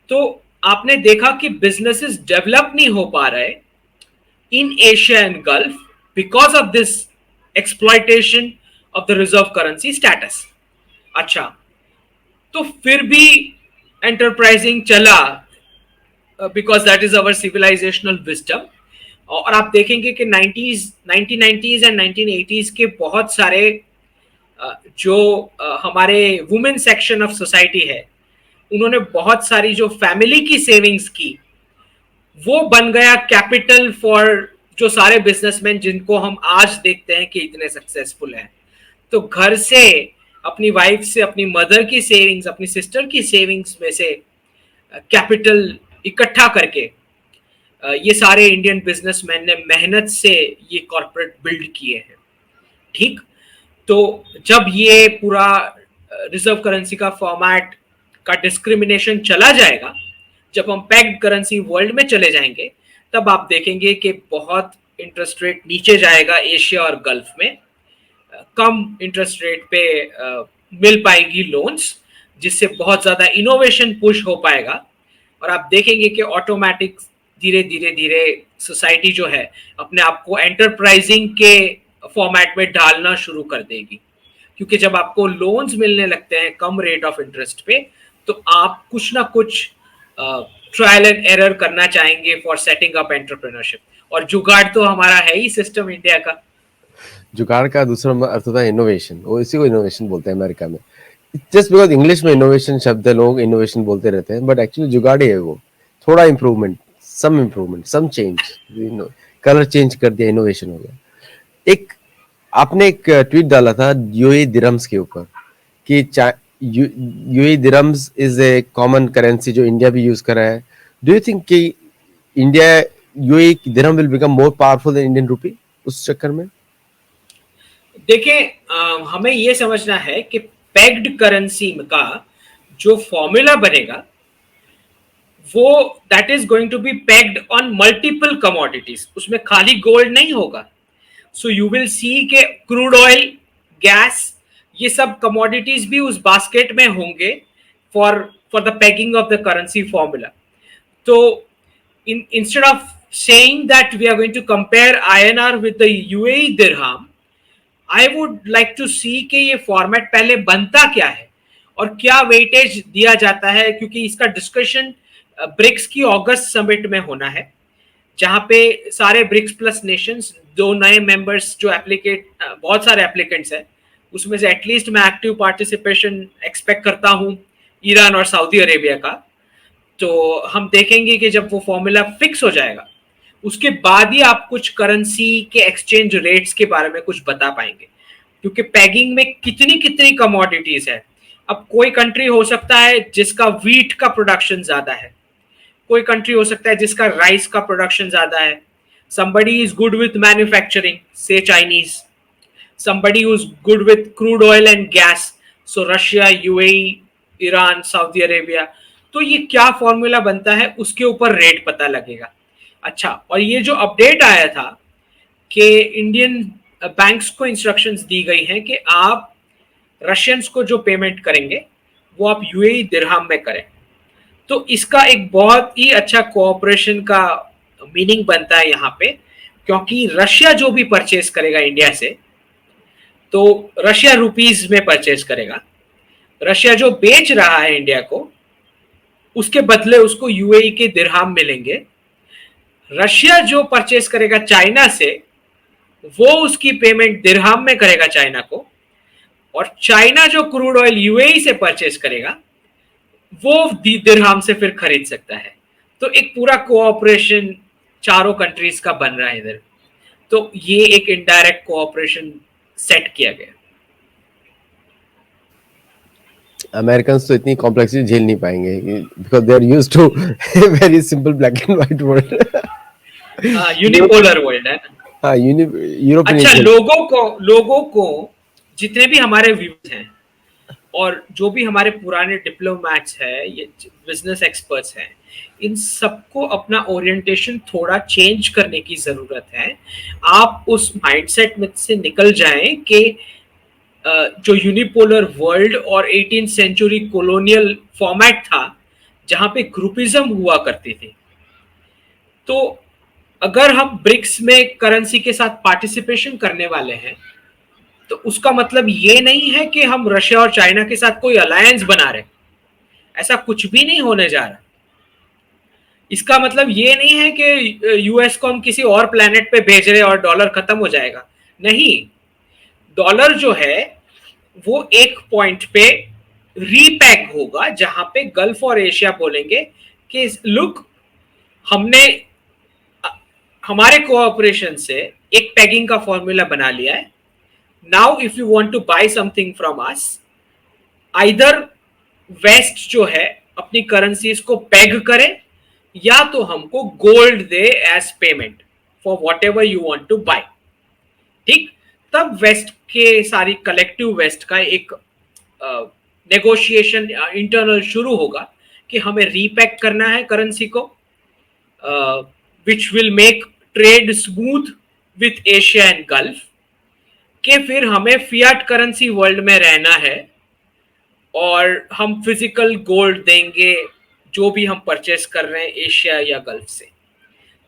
तो आपने देखा कि बिजनेसेस डेवलप नहीं हो पा रहे in Asia and gulf because of this exploitation of the reserve currency status. अच्छा, तो फिर भी एंटरप्राइजिंग चला because that is our civilisational wisdom. और आप देखेंगे कि 1990s एंड 1980s के बहुत सारे जो हमारे वुमेन सेक्शन ऑफ सोसाइटी है, उन्होंने बहुत सारी जो फैमिली की सेविंग्स की, वो बन गया कैपिटल फॉर जो सारे बिजनेसमैन जिनको हम आज देखते हैं कि इतने सक्सेसफुल हैं। तो घर से, अपनी वाइफ से, अपनी मदर की सेविंग्स, अपनी सिस्टर की सेविंग्स में से कैपिटल इकट्ठा करके ये सारे इंडियन बिजनेसमैन ने मेहनत से ये कॉर्पोरेट बिल्ड किए हैं। ठीक, तो जब ये पूरा रिजर्व करेंसी का फॉर्मेट का डिस्क्रिमिनेशन चला जाएगा, जब हम पैक्ड करेंसी वर्ल्ड में चले जाएंगे, तब आप देखेंगे कि बहुत इंटरेस्ट रेट नीचे जाएगा एशिया और गल्फ में। कम इंटरेस्ट रेट पे मिल पाएगी लोन्स, जिससे बहुत ज्यादा इनोवेशन पुश हो पाएगा। और आप देखेंगे कि ऑटोमेटिक धीरे धीरे धीरे सोसाइटी जो है अपने आप को एंटरप्राइजिंग के फॉर्मेट में डालना शुरू कर देगी, क्योंकि जब आपको लोन्स मिलने लगते हैं कम रेट ऑफ इंटरेस्ट पे, तो आप कुछ ना कुछ ट्रायल एंड एरर करना चाहेंगे फॉर सेटिंग अप एंटरप्रेन्योरशिप। और जुगाड़ तो हमारा है ही सिस्टम इंडिया का। जुगाड़ का दूसरा अर्थ होता है इनोवेशन, वो इसी को इनोवेशन बोलते हैं अमेरिका में। जस्ट बिकॉज इंग्लिश में इनोवेशन शब्द है, लोग इनोवेशन बोलते रहते हैं, बट एक्चुअली जुगाड़ ही है वो। थोड़ा improvement, some change, colour change कर दिया, इनोवेशन हो गया। आपने एक ट्वीट डाला था यूएई दिरहम्स के ऊपर कि UAE dirhams is a common currency जो इंडिया भी यूज कर रहा है। डू यू थिंक कि India UAE dirham will become more powerful than Indian rupee उस चक्कर में? देखिए, हमें यह समझना है कि पेग्ड करेंसी का जो फॉर्मूला बनेगा वो that is going to be pegged on multiple commodities, उसमें खाली गोल्ड नहीं होगा। सो यू विल सी के क्रूड ऑयल, गैस, ये सब कमोडिटीज भी उस बास्केट में होंगे for the pegging of the currency formula. तो instead of saying that we are going to compare INR with the UAE dirham, I would like to see कि ये format पहले बनता क्या है और क्या वेटेज दिया जाता है, क्योंकि इसका डिस्कशन ब्रिक्स की अगस्त समिट में होना है, जहां पे सारे ब्रिक्स प्लस नेशंस, दो नए मेंबर्स जो बहुत सारे एप्लीकेंट्स हैं, उसमें से एटलीस्ट मैं एक्टिव पार्टिसिपेशन एक्सपेक्ट करता हूं ईरान और सऊदी अरेबिया का। तो हम देखेंगे कि जब वो फॉर्मूला फिक्स हो जाएगा, उसके बाद ही आप कुछ करेंसी के एक्सचेंज रेट्स के बारे में कुछ बता पाएंगे, क्योंकि पैगिंग में कितनी कितनी कमोडिटीज है। अब कोई कंट्री हो सकता है जिसका व्हीट का प्रोडक्शन ज्यादा है, कोई कंट्री हो सकता है जिसका राइस का प्रोडक्शन ज्यादा है। somebody is good with manufacturing, say Chinese, somebody who's good with crude oil and gas, so Russia, UAE, Iran, Saudi Arabia. तो ये क्या फॉर्मूला बनता है उसके ऊपर रेट पता लगेगा। अच्छा, और ये जो अपडेट आया था कि इंडियन बैंक्स को इंस्ट्रक्शंस दी गई हैं कि आप रशियंस को जो पेमेंट करेंगे वो आप यूएई दिरहम में करें, तो इसका एक बहुत ही अच्छा कोऑपरेशन का मीनिंग बनता है यहाँ पे, क्योंकि रशिया जो भी परचेस करेगा इंडिया से, तो रशिया रुपीज में परचेस करेगा। रशिया जो बेच रहा है इंडिया को, उसके बदले उसको यूएई के दिरहम मिलेंगे। रशिया जो परचेस करेगा चाइना से, वो उसकी पेमेंट दिरहम में करेगा चाइना को, और चाइना जो क्रूड ऑयल यूएई से परचेस करेगा वो दिरहम से फिर खरीद सकता है। तो एक पूरा कोऑपरेशन चारों कंट्रीज का बन रहा है इधर। तो ये एक इनडायरेक्ट कोऑपरेशन सेट किया गया। अमेरिकन तो इतनी कॉम्प्लेक्सिटी झेल नहीं पाएंगे because they are used to very simple black and white world. Unipolar world है। हाँ, यूरोपियन। अच्छा, लोगों को जितने भी हमारे व्यूज हैं और जो भी हमारे पुराने डिप्लोमैट्स हैं, ये बिजनेस एक्सपर्ट्स हैं, इन सबको अपना ओरिएंटेशन थोड़ा चेंज करने की जरूरत है। आप उस माइंडसेट में से निकल जाएं कि जो यूनिपोलर वर्ल्ड और 18th सेंचुरी कॉलोनियल फॉर्मेट था, जहां पे ग्रुपिज्म हुआ करती थी। तो अगर हम ब्रिक्स में करेंसी के साथ पार्टिसिपेशन करने वाले हैं, तो उसका मतलब ये नहीं है कि हम रशिया और चाइना के साथ कोई अलायंस बना रहे। ऐसा कुछ भी नहीं होने जा रहा। इसका मतलब ये नहीं है कि यूएस को हम किसी और प्लेनेट पे भेज रहे और डॉलर खत्म हो जाएगा। नहीं, डॉलर जो है वो एक पॉइंट पे रीपैग होगा, जहां पे गल्फ और एशिया बोलेंगे कि लुक, हमने हमारे कोऑपरेशन से एक पैगिंग का फॉर्मूला बना लिया है। Now if you want to buy something from us, either west जो है अपनी करेंसीज को पैग करे, या तो हमको गोल्ड दे as payment for whatever you want to buy. ठीक, तब वेस्ट के सारी कलेक्टिव वेस्ट का एक नेगोशिएशन इंटरनल शुरू होगा कि हमें रीपैक करना है करेंसी को, which will make trade smooth with Asia and gulf, के फिर हमें फियाट करेंसी वर्ल्ड में रहना है और हम फिजिकल गोल्ड देंगे जो भी हम परचेस कर रहे हैं एशिया या गल्फ से।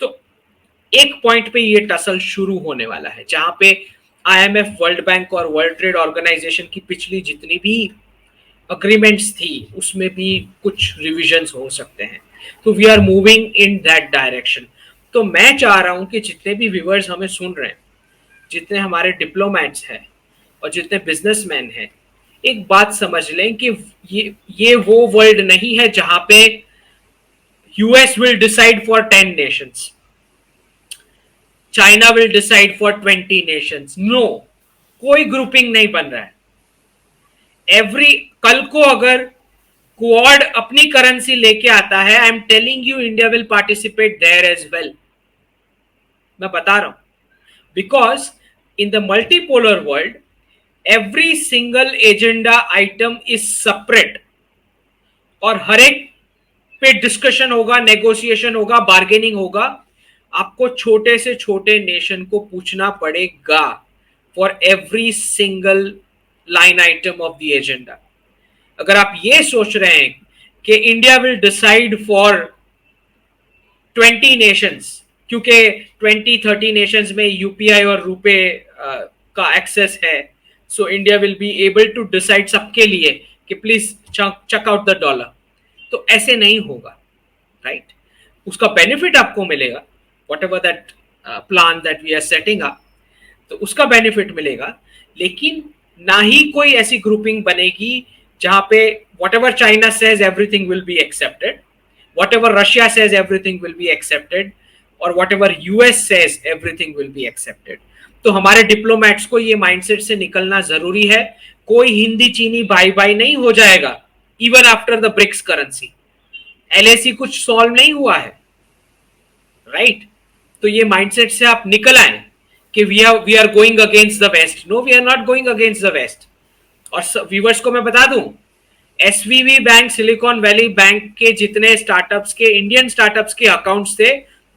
तो एक पॉइंट पे ये टसल शुरू होने वाला है, जहां पे आईएमएफ, वर्ल्ड बैंक और वर्ल्ड ट्रेड ऑर्गेनाइजेशन की पिछली जितनी भी अग्रीमेंट्स थी उसमें भी कुछ रिविजन्स हो सकते हैं। तो we are moving in that direction. तो मैं चाह रहा हूं कि जितने भी व्यूअर्स हमें सुन रहे हैं, जितने हमारे डिप्लोमेट्स हैं और जितने बिजनेसमैन हैं, एक बात समझ लें कि ये वो वर्ल्ड नहीं है जहां पे US will decide for 10 nations, China will decide for 20 nations. No, कोई ग्रुपिंग नहीं बन रहा है। कल को अगर क्वाड अपनी करेंसी लेके आता है, I am telling you, India will participate there as well. मैं बता रहा हूं, because in the multipolar world every single agenda item is separate, और हर एक पे डिस्कशन होगा, नेगोशिएशन होगा, बार्गेनिंग होगा। आपको छोटे से छोटे नेशन को पूछना पड़ेगा for every single line item of the agenda. अगर आप ये सोच रहे हैं कि India will decide for 20 Nations, क्योंकि 20-30 नेशंस में यूपीआई और रुपए का एक्सेस है, so India will be able to decide सबके लिए कि please check out the dollar, तो ऐसे नहीं होगा, राइट? उसका बेनिफिट आपको मिलेगा, whatever that plan that we are setting up, तो उसका बेनिफिट मिलेगा, लेकिन ना ही कोई ऐसी ग्रुपिंग बनेगी जहां पे whatever China says everything will be accepted, whatever Russia says everything will be accepted, और whatever US says everything will be accepted. तो हमारे डिप्लोमैट्स को ये माइंडसेट से निकलना जरूरी है। कोई हिंदी चीनी भाई भाई नहीं हो जाएगा even after the BRICS currency. LAC कुछ सॉल्व नहीं हुआ है, राइट? तो ये माइंडसेट से आप निकल आए कि we are going against the west. No, we are not going against the west. और व्यूअर्स को मैं बता दूं, SVB bank, Silicon Valley bank के जितने स्टार्टअप्स के, इंडियन स्टार्टअप्स के अकाउंट्स थे,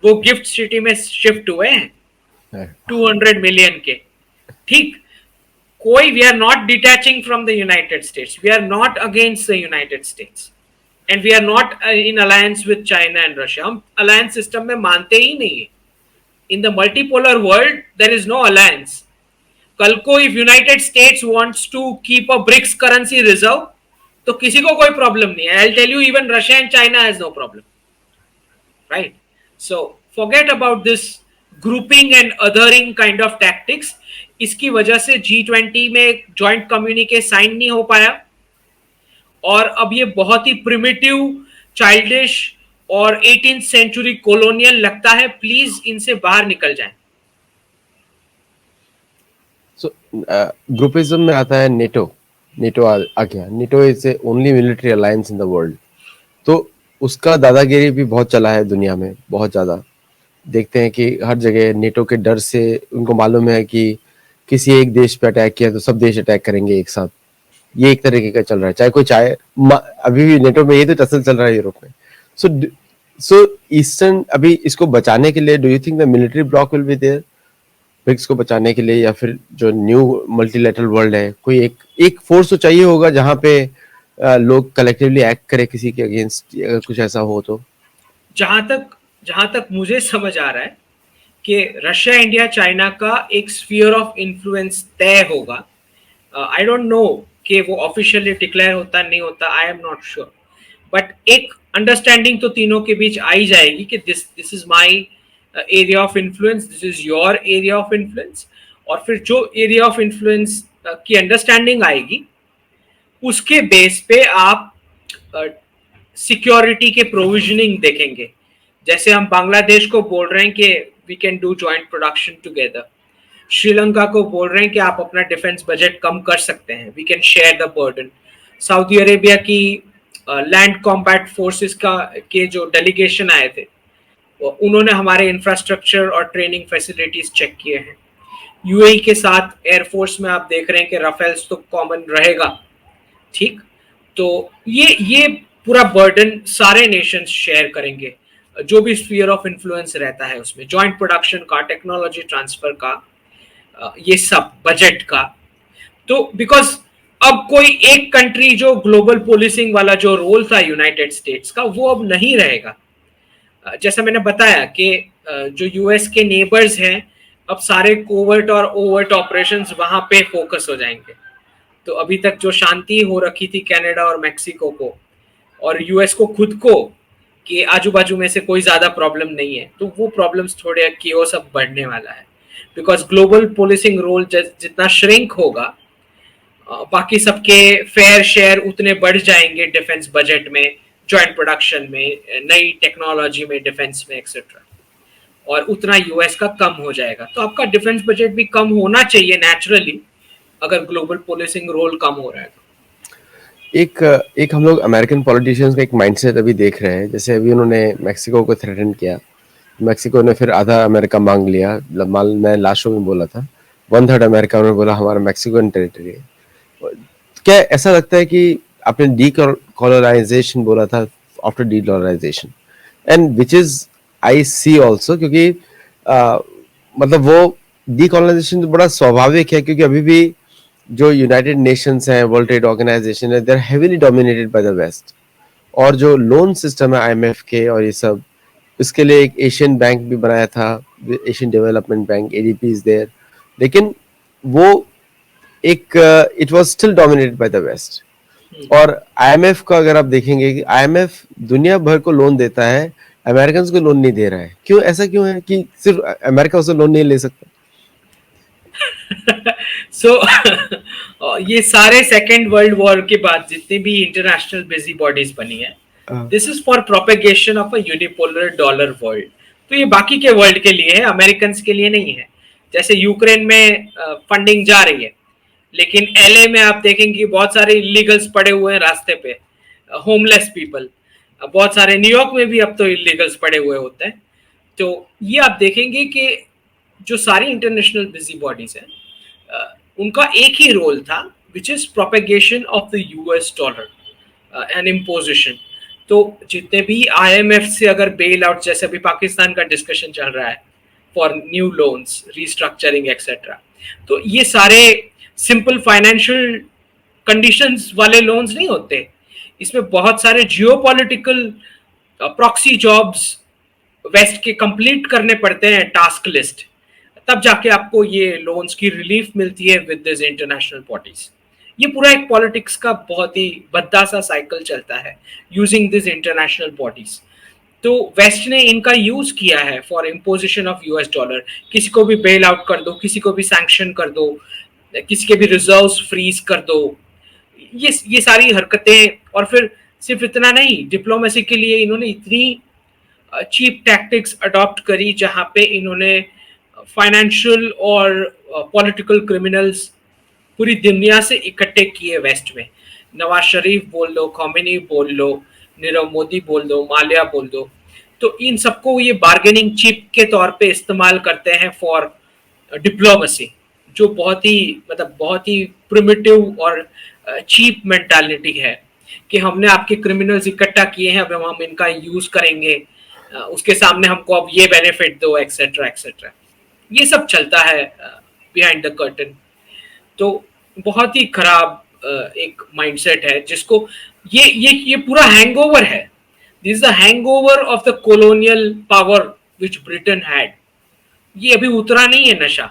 वो गिफ्ट सिटी में शिफ्ट हुए हैं 200 मिलियन के। ठीक, कोई, we are not detaching from the United States, we are not against the United States, and we are not in alliance with China and Russia. हम अलायंस सिस्टम में मानते ही नहीं है। In the multipolar world there is no alliance. कल को if United States wants to keep a BRICS currency reserve, तो किसी को कोई प्रॉब्लम नहीं है। I will tell you, even Russia and China has no problem, right? So forget about this grouping and othering kind of tactics. इसकी वजह से G20 में जॉइंट कम्युनिके साइन नहीं हो पाया, और अब ये बहुत ही प्रिमिटिव, चाइल्डिश और 18th सेंचुरी कॉलोनियल लगता है। प्लीज इनसे बाहर निकल जाएं। सो ग्रुपिज्म में आता है नेटो। नेटो आ गया। NATO is A only military alliance in the world. तो उसका दादागिरी भी बहुत चला है दुनिया में, बहुत ज्यादा। देखते हैं कि हर जगह नेटो के डर से उनको मालूम है कि किसी एक देश पे अटैक किया तो सब देश अटैक करेंगे एक साथ। ये एक तरीके का चल रहा है, चाहे कोई चाहे। अभी भी नेटो में ये तो टसल चल रहा है यूरोप में। सो ईस्टर्न, अभी इसको बचाने के लिए do you think the military bloc will be there BRICS को बचाने के लिए, या फिर जो न्यू मल्टीलैटरल वर्ल्ड है, कोई एक फोर्स तो चाहिए होगा जहां पे लोग कलेक्टिवली एक्ट करे किसी के अगेंस्ट, अगर कुछ ऐसा हो तो? जहां तक जहां तक मुझे समझ आ रहा है कि रशिया इंडिया चाइना का एक स्फीयर ऑफ इन्फ्लुएंस तय होगा। आई डोंट नो कि वो ऑफिशियली डिक्लेयर होता नहीं होता, I am not sure, but एक अंडरस्टैंडिंग तो तीनों के बीच आई जाएगी कि this this is my area of influence, this is your area of influence. और फिर जो एरिया ऑफ इन्फ्लुएंस की अंडरस्टैंडिंग आएगी, उसके बेस पे आप सिक्योरिटी के प्रोविजनिंग देखेंगे। जैसे हम बांग्लादेश को बोल रहे हैं कि we can do joint production together, Sri Lanka को बोल रहे हैं कि आप अपना डिफेंस बजट कम कर सकते हैं, we can share the burden. Saudi Arabia की लैंड कॉम्बैट फोर्सेस का के जो डेलीगेशन आए थे, उन्होंने हमारे इंफ्रास्ट्रक्चर और ट्रेनिंग फैसिलिटीज चेक किए हैं। यूएई के साथ एयरफोर्स में आप देख रहे हैं कि राफेल्स तो कॉमन रहेगा, ठीक। तो ये पूरा बर्डन सारे नेशंस शेयर करेंगे, जो भी स्फीयर ऑफ इन्फ्लुएंस रहता है उसमें, जॉइंट प्रोडक्शन का, टेक्नोलॉजी ट्रांसफर का, ये सब बजट का। तो बिकॉज अब कोई एक कंट्री जो ग्लोबल पुलिसिंग वाला जो रोल था यूनाइटेड स्टेट्स का, वो अब नहीं रहेगा। जैसा मैंने बताया कि जो यूएस के नेबर्स हैं, अब सारे कोवर्ट और ओवर्ट ऑपरेशंस वहां पे फोकस हो जाएंगे। तो अभी तक जो शांति हो रखी थी कनाडा और मेक्सिको को और यूएस को खुद को कि आजू बाजू में से कोई ज्यादा प्रॉब्लम नहीं है, तो वो प्रॉब्लम्स थोड़े केओस सब बढ़ने वाला है। बिकॉज ग्लोबल पुलिसिंग रोल जितना श्रिंक होगा, बाकी सबके फेयर शेयर उतने बढ़ जाएंगे डिफेंस बजट में, जॉइंट प्रोडक्शन में, नई टेक्नोलॉजी में, डिफेंस में एक्सेट्रा, और उतना यूएस का कम हो जाएगा। तो आपका डिफेंस बजट भी कम होना चाहिए नेचुरली, अगर ग्लोबल पुलिसिंग रोल कम हो रहा है तो। एक एक हम लोग अमेरिकन पॉलिटिशियंस का एक माइंडसेट अभी देख रहे हैं। जैसे अभी उन्होंने मैक्सिको को थ्रेटन किया, मैक्सिको ने फिर आधा अमेरिका मांग लिया। मैं लास्ट शो में बोला था 1/3 अमेरिका, उन्होंने बोला हमारा मैक्सिकन टेरिटरी है। क्या ऐसा लगता है कि आपने डीकोलोनाइजेशन बोला था after decolonisation, and which is I see also, क्योंकि मतलब वो डीकोलोनाइजेशन तो बड़ा स्वाभाविक है, क्योंकि अभी भी जो यूनाइटेड नेशंस हैं, वर्ल्ड ट्रेड ऑर्गेनाइजेशन है, they are heavily dominated by the west. और जो लोन सिस्टम है आईएमएफ के और ये सब, इसके लिए एक एशियन बैंक भी बनाया था, Asian Development Bank, ADP is there, लेकिन वो एक it was still dominated by the west. और आईएमएफ का अगर आप देखेंगे कि आईएमएफ दुनिया भर को लोन देता है, अमेरिकन को लोन नहीं दे रहा है। क्यों, ऐसा क्यों है कि सिर्फ अमेरिका उससे लोन नहीं ले सकता? सो ये सारे सेकेंड वर्ल्ड वॉर के बाद जितनी भी इंटरनेशनल बिजी बॉडीज बनी है, this is for propagation of a unipolar dollar world. तो ये बाकी के वर्ल्ड के लिए है, अमेरिकन के लिए नहीं है। जैसे यूक्रेन में फंडिंग जा रही है, लेकिन एलए में आप देखेंगे बहुत सारे इलीगल्स पड़े हुए हैं रास्ते पे, होमलेस पीपल। बहुत सारे न्यूयॉर्क में भी अब तो इलीगल्स पड़े हुए होते हैं। तो ये आप देखेंगे कि जो सारी इंटरनेशनल बिजी बॉडीज हैं, उनका एक ही रोल था, which is propagation of the US dollar and imposition. तो जितने भी आईएमएफ से अगर बेल आउट, जैसे अभी पाकिस्तान का डिस्कशन चल रहा है for new loans, restructuring etcetera, तो ये सारे सिंपल फाइनेंशियल कंडीशंस वाले लोन्स नहीं होते। इसमें बहुत सारे जियोपॉलिटिकल प्रॉक्सी जॉब्स वेस्ट के कंप्लीट करने पड़ते हैं, टास्क लिस्ट, तब जाके आपको ये लोन्स की रिलीफ मिलती है विद दिस इंटरनेशनल बॉडीज। ये पूरा एक पॉलिटिक्स का बहुत ही भद्दा सा साइकिल चलता है यूजिंग दिस इंटरनेशनल बॉडीज। तो वेस्ट ने इनका यूज किया है for imposition of US dollar. किसी को भी बेल आउट कर दो, किसी को भी सैंक्शन कर दो, किसी के भी रिजर्व्स फ्रीज कर दो, ये सारी हरकतें। और फिर सिर्फ इतना नहीं, डिप्लोमेसी के लिए इन्होंने इतनी चीप टैक्टिक्स अडॉप्ट करी, जहां पे इन्होंने फाइनेंशियल और पॉलिटिकल क्रिमिनल्स पूरी दुनिया से इकट्ठे किए वेस्ट में। नवाज शरीफ बोल लो, खोमेनी बोल लो, नीरव मोदी बोल दो, माल्या बोल दो, तो इन सबको ये बार्गेनिंग चिप के तौर पे इस्तेमाल करते हैं फॉर डिप्लोमेसी, जो बहुत ही मतलब बहुत ही प्रिमिटिव और चीप मेंटालिटी है कि हमने आपके क्रिमिनल्स इकट्ठा किए हैं, अब हम इनका यूज करेंगे, उसके सामने हमको अब ये बेनिफिट दो, एक्सेट्रा एक्सेट्रा। ये सब चलता है बिहाइंड द कर्टन। तो बहुत ही खराब एक माइंडसेट है जिसको ये पूरा हैंगओवर है. This is the hangover of the colonial power which Britain had. ये अभी उतरा नहीं है नशा.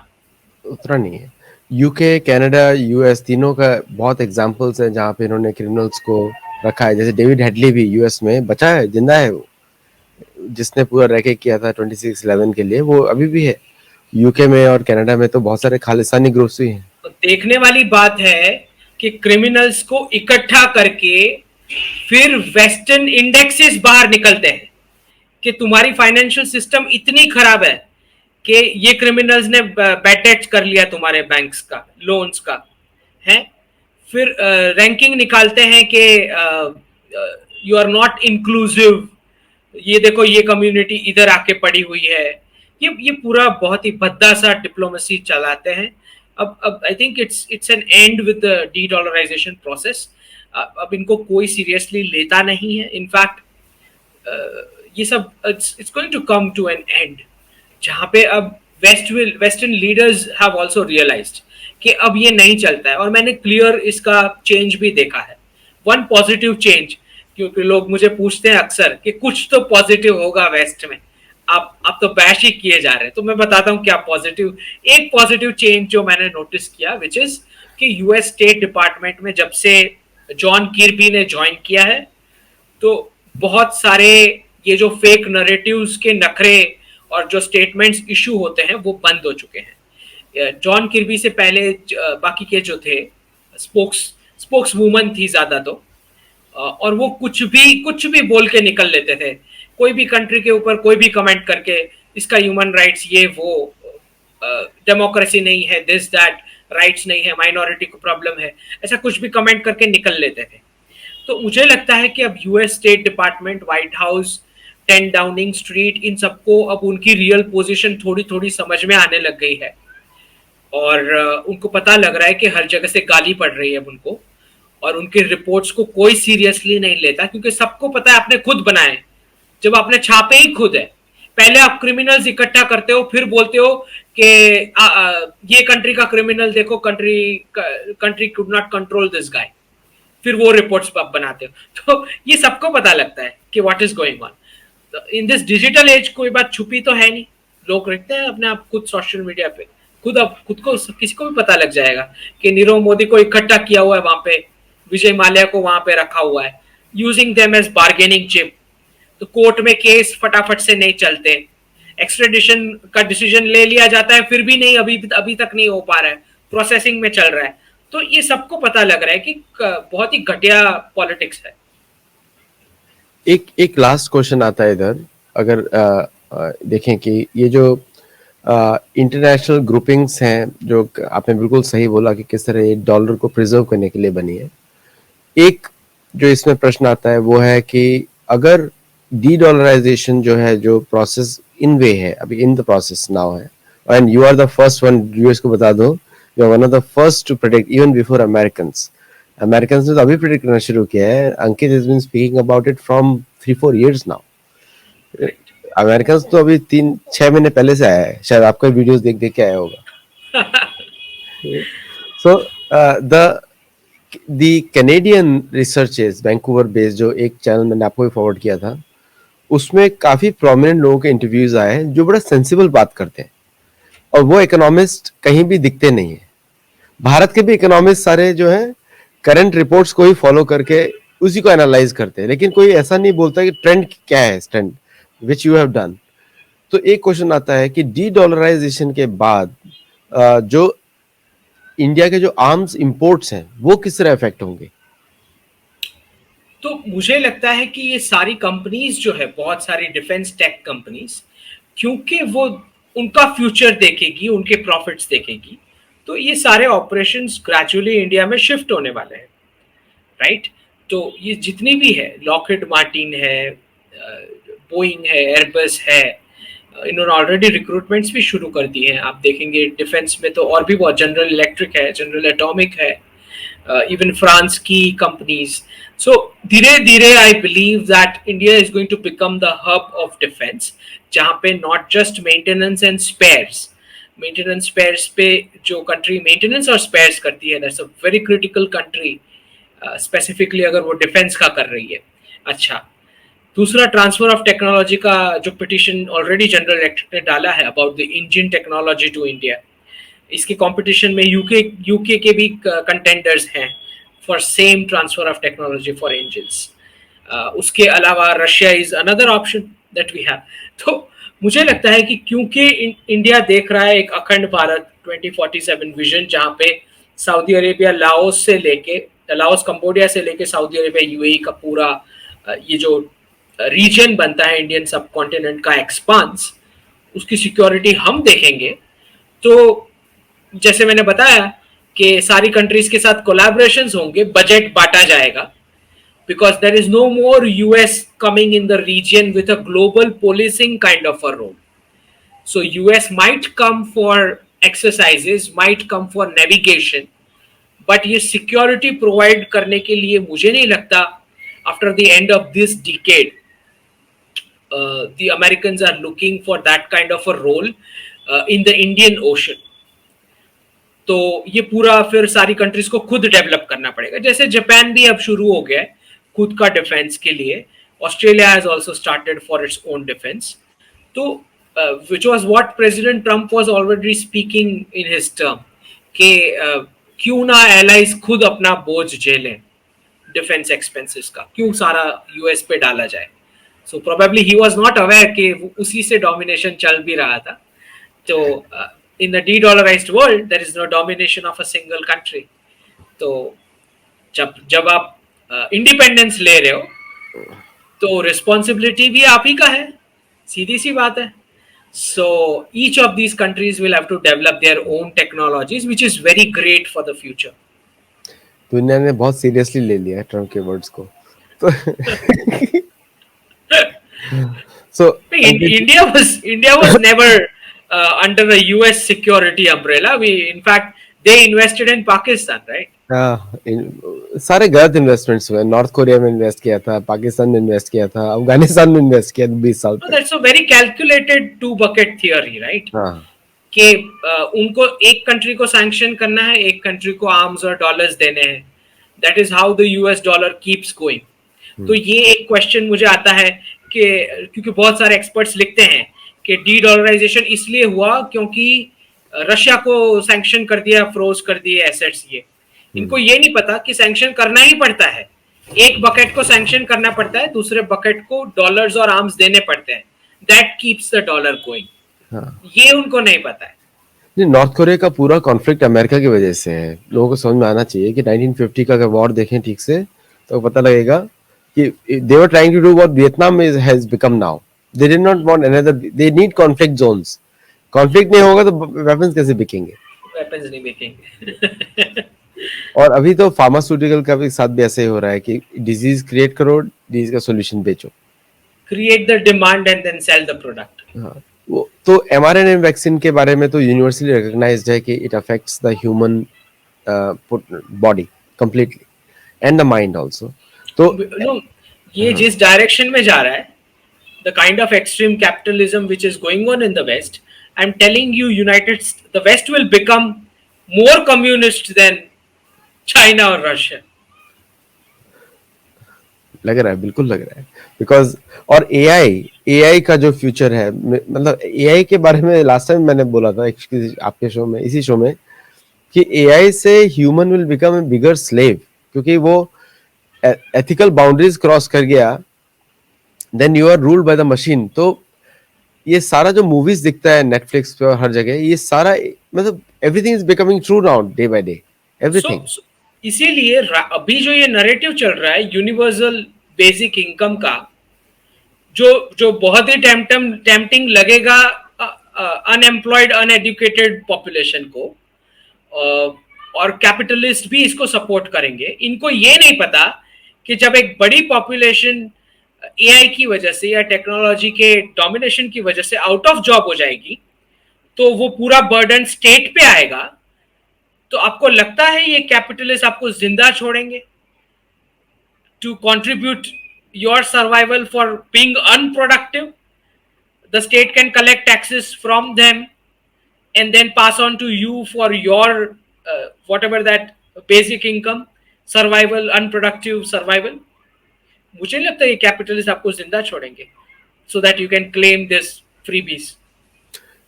उतना नहीं है. यूके, कनाडा, यूएस तीनों का बहुत एग्जांपल्स है जहाँ पे इन्होंने क्रिमिनल्स को रखा है. जैसे डेविड हेडली भी यूएस में बचा है, जिंदा है वो, जिसने पूरा रैकेट किया था 26/11 के लिए, वो अभी भी है. यूके में और कनाडा में तो बहुत सारे खालिस्तानी ग्रुप्स भी हैं. तो देखने वाली बात है कि क्रिमिनल्स को इकट्ठा करके फिर वेस्टर्न इंडेक्सेस बाहर निकलते हैं कि तुम्हारी फाइनेंशियल सिस्टम इतनी खराब है कि ये क्रिमिनल्स ने बैड डेट कर लिया तुम्हारे बैंक्स का, लोन्स का है. फिर रैंकिंग निकालते हैं कि यू आर नॉट इंक्लूसिव. ये देखो ये कम्युनिटी इधर आके पड़ी हुई है. ये पूरा बहुत ही भद्दा सा डिप्लोमेसी चलाते हैं. अब I think it's an end with the dedollarisation process. अब इनको कोई सीरियसली लेता नहीं है. इनफैक्ट ये सब it's going to come to an end जहां पे अब western leaders have also realised कि अब ये नहीं चलता है. और मैंने क्लियर इसका चेंज भी देखा है. वन पॉजिटिव चेंज, क्योंकि लोग मुझे पूछते हैं अक्सर कि कुछ तो पॉजिटिव होगा वेस्ट में, आप तो बैश ही किए जा रहे हैं. तो मैं बताता हूँ क्या पॉजिटिव. एक पॉजिटिव चेंज जो मैंने नोटिस किया विच इज कि यूएस स्टेट डिपार्टमेंट में जब से जॉन किर्बी ने ज्वाइन किया है तो बहुत सारे ये जो फेक नरेटिव्स के नखरे और जो स्टेटमेंट्स इशू होते हैं वो बंद हो चुके हैं. जॉन किर्बी से पहले बाकी के जो थे स्पोक्स वुमन थी ज्यादा तो, और वो कुछ भी बोल के निकल लेते थे. कोई भी कंट्री के ऊपर कोई भी कमेंट करके इसका ह्यूमन राइट्स ये वो, डेमोक्रेसी नहीं है, दिस दैट, राइट्स नहीं है, माइनॉरिटी को प्रॉब्लम है, ऐसा कुछ भी कमेंट करके निकल लेते थे. तो मुझे लगता है कि अब US State Department, White House, 10 Downing Street, इन सबको अब उनकी रियल पोजीशन थोड़ी थोड़ी समझ में आने लग गई है. और उनको पता लग रहा है कि हर जगह से गाली पड़ रही है अब उनको, और उनके रिपोर्ट्स को कोई सीरियसली नहीं लेता क्योंकि सबको पता है आपने खुद बनाए. जब आपने छापे ही खुद है, पहले आप क्रिमिनल्स इकट्ठा करते हो फिर बोलते हो कि ये कंट्री का क्रिमिनल देखो, country could not control this guy, फिर वो रिपोर्ट्स आप बनाते हो. तो ये सबको पता लगता है कि what is going on. In this digital age कोई बात छुपी तो है नहीं. लोग रखते हैं अपने आप खुद सोशल मीडिया पे, खुद को किसी को भी पता लग जाएगा कि नीरव मोदी को इकट्ठा किया हुआ है वहां पे, विजय माल्या को वहां पे रखा हुआ है, using them as bargaining chip. तो कोर्ट में केस फटाफट से नहीं चलते, एक्स्ट्रेडिशन का डिसीजन ले लिया जाता है फिर भी नहीं, अभी तक नहीं हो पा रहा है, प्रोसेसिंग में चल रहा है. तो ये सबको पता लग रहा है कि बहुत ही घटिया पॉलिटिक्स है. एक लास्ट क्वेश्चन आता है इधर. अगर देखें कि ये जो इंटरनेशनल ग्रुपिंग्स हैं, जो आपने बिल्कुल सही बोला कि किस तरह डॉलर को प्रिजर्व करने के लिए बनी है. एक जो इसमें प्रश्न आता है वो है कि अगर डी डॉलराइजेशन जो है, जो प्रोसेस इन वे है, अभी इन द प्रोसेस नाउ है, and you are the first one, US को बता दो, you are one of the first to predict even before Americans ने तो अभी प्रेडिक्ट करना शुरू किया है. Ankit has been speaking about it from 3-4 years now. Americans तो अभी 3-6 महीने पहले से आया है, शायद आपका वीडियोस देख देख के आया होगा. So the Canadian researchers, Vancouver based, जो एक चैनल मैंने आपको भी फॉरवर्ड किया था, उसमें काफी प्रोमिनेंट लोगों के इंटरव्यूज आए हैं जो बड़ा सेंसिबल बात करते हैं. और वो इकोनॉमिस्ट कहीं भी दिखते नहीं है. भारत के भी इकोनॉमिस्ट सारे जो है करंट रिपोर्ट्स को ही फॉलो करके उसी को एनालाइज करते हैं, लेकिन कोई ऐसा नहीं बोलता कि ट्रेंड क्या है, trend which you have done. तो एक क्वेश्चन आता है कि डी डॉलराइजेशन के बाद जो इंडिया के जो आर्म्स इंपोर्ट्स हैं वो किस तरह इफेक्ट होंगे. तो मुझे लगता है कि ये सारी कंपनीज जो है, बहुत सारी डिफेंस टेक कंपनीज, क्योंकि वो उनका फ्यूचर देखेगी, उनके प्रॉफिट्स देखेगी, तो ये सारे ऑपरेशंस ग्रेजुअली इंडिया में शिफ्ट होने वाले हैं. राइट. तो ये जितनी भी है, लॉकहीड मार्टिन है, बोइंग है, एयरबस है, इन्होंने ऑलरेडी रिक्रूटमेंट्स भी शुरू कर दी हैं. आप देखेंगे डिफेंस में तो और भी बहुत, जनरल इलेक्ट्रिक है, जनरल एटॉमिक है, इवन फ्रांस की कंपनीज. सो धीरे धीरे I believe that India is going to become the hub of defence, जहां पे not just maintenance and spares maintenance spares पे जो कंट्री मेंटेनेंस और स्पेयर्स करती है, that's a very critical country, specifically अगर वो डिफेंस का कर रही है। अच्छा, दूसरा ट्रांसफर ऑफ टेक्नोलॉजी का जो पिटिशन ऑलरेडी जनरल इलेक्टेड ने डाला है about the Indian technology to India, इसके कंपटीशन में यूके के भी कंटेंडर्स हैं for same transfer of technology for engines. उसके अलावा Russia is another option that we have. तो मुझे लगता है कि क्योंकि इंडिया देख रहा है एक अखंड भारत 2047 विजन, जहां पे सऊदी अरेबिया लाओस कंबोडिया से लेके सऊदी अरेबिया यूएई का पूरा ये जो रीजन बनता है इंडियन सब कॉन्टिनेंट का एक्सपांस, उसकी सिक्योरिटी हम देखेंगे। तो जैसे मैंने बताया कि सारी कंट्रीज के साथ कोलैबोरेशन होंगे, बजट बांटा जाएगा, because there is no more US coming in the region with a global policing kind of a role. So US might come for exercises, might come for navigation, but ये security provide करने के लिए मुझे नहीं लगता after the end of this decade the Americans are looking for that kind of a role in the Indian Ocean. तो ये पूरा फिर सारी कंट्रीज को खुद डेवलप करना पड़ेगा, जैसे जापान भी अब शुरू हो गया है खुद का डिफेंस के लिए। Australia has also started for its own defence. तो which was what President Trump was already speaking in his term कि क्यों ना एलाइज खुद अपना बोझ झेलें डिफेंस एक्सपेंसेस का, क्यों सारा यूएस पे डाला जाए। So probably he was not aware कि उसी से डोमिनेशन चल भी रहा था। तो in the de-dollarized world there is no domination of a single country. तो जब आप इंडिपेंडेंस ले रहे हो तो रिस्पॉन्सिबिलिटी भी आप ही का है, सीधी सी बात है। So each of these countries will have to develop their own technologies, which is very great for the future. दुनिया ने बहुत सीरियसली ले लिया है ट्रम्प के वर्ड्स को। तो so India was never under a US security umbrella. In fact, they invested in Pakistan, right? सारे गलत इन्वेस्टमेंट्स हुए। नॉर्थ कोरिया में इन्वेस्ट किया था, पाकिस्तान में इन्वेस्ट किया था, अफगानिस्तान में इन्वेस्ट किया 20 साल तक। That's a very calculated two bucket theory, right? कि उनको एक कंट्री को सैंक्शन करना है, एक कंट्री को आर्म्स और डॉलर्स देने हैं। That is how the US dollar keeps going. तो ये एक क्वेश्चन मुझे आता है कि क्योंकि बहुत सारे एक्सपर्ट्स लिखते हैं कि डी डॉलराइजेशन इसलिए हुआ क्योंकि रशिया को सैंक्शन कर दिया, फ्रोज कर दिए एसेट्स। ये इनको ये नहीं पता कि सैंक्शन करना ही पड़ता है, एक बकेट को सैंक्शन करना पड़ता है, दूसरे बकेट को डॉलर्स और आर्म्स देने पड़ते हैं। That keeps the dollar going. ये उनको नहीं पता है। नॉर्थ कोरिया का पूरा कॉन्फ्लिक्ट अमेरिका की वजह से है। लोगों को समझ में आना चाहिए कि 1950 का अगर वॉर देखें ठीक से तो पता लगेगा कि they were trying to do what Vietnam has become now. They did not want another. They need conflict zones. Conflict नहीं होगा तो weapons कैसे बिकेंगे? Weapons नहीं बिकेंगे। और अभी तो फार्मास्यूटिकल का भी साथ भी ऐसे ही हो रहा है कि डिजीज क्रिएट करो, डिजीज का सॉल्यूशन बेचो। Create the demand and then sell the product. हाँ, वो तो mRNA वैक्सीन के बारे में तो यूनिवर्सली रिकॉग्नाइज्ड है कि it affects the human body completely and the mind also. तो ये जिस डायरेक्शन में जा रहा है, the kind of extreme capitalism which is going on in the West, I'm telling you, the West will become more communist than China or Russia. लग रहा है, बिल्कुल लग रहा है। बिकॉज और एआई का जो फ्यूचर है, मतलब एआई के बारे में लास्ट टाइम मैंने बोला था आपके शो में, इसी शो में, कि एआई से human will become a bigger slave, क्योंकि वो एथिकल बाउंड्रीज क्रॉस कर गया, then you are ruled by the machine. तो ये सारा जो मूवीज दिखता है नेटफ्लिक्स पे और हर जगह, ये सारा मतलब everything is becoming true now day by day, everything. इसीलिए अभी जो ये नैरेटिव चल रहा है यूनिवर्सल बेसिक इनकम का, जो बहुत ही टेम्पटिंग लगेगा अनएम्प्लॉयड अनएडुकेटेड पॉपुलेशन को, और कैपिटलिस्ट भी इसको सपोर्ट करेंगे। इनको ये नहीं पता कि जब एक बड़ी पॉपुलेशन एआई की वजह से या टेक्नोलॉजी के डोमिनेशन की वजह से आउट ऑफ जॉब हो जाएगी, तो वो पूरा बर्डन स्टेट पे आएगा। तो आपको लगता है ये कैपिटलिस्ट आपको जिंदा छोड़ेंगे to contribute your survival for being unproductive? The state can collect taxes from them, and then pass on to you for your whatever that basic income, survival, unproductive survival. मुझे नहीं लगता ये कैपिटलिस्ट आपको जिंदा छोड़ेंगे so that you can claim this freebies.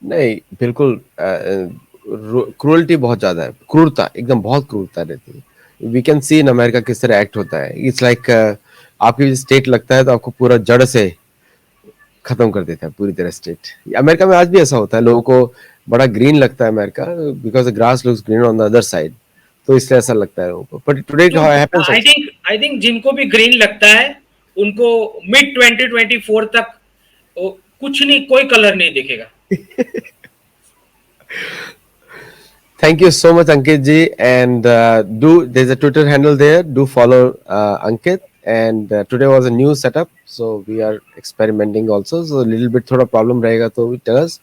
नहीं, बिल्कुल cruelty बहुत ज्यादा है, क्रूरता एकदम बहुत क्रूरता रहती है। We can see in America किस तरह एक्ट होता है। इट्स लाइक आपकी स्टेट लगता है तो आपको पूरा जड़ से खत्म कर देता है पूरी तरह स्टेट। अमेरिका में आज भी ऐसा होता है, लोगों को बड़ा ग्रीन लगता है America, because the grass looks green on the other side, तो इसलिए ऐसा लगता है लोगों को। बट टुडे तो हैपेंस आल्सो। आई थिंक जिनको भी ग्रीन लगता है उनको मिड 2024 तक कुछ नहीं, कोई कलर नहीं दिखेगा. Thank you so much, Ankit ji. And there's a Twitter handle there. Do follow Ankit. And today was a new setup, so we are experimenting also. So a little bit thoda problem rahega, to tell us.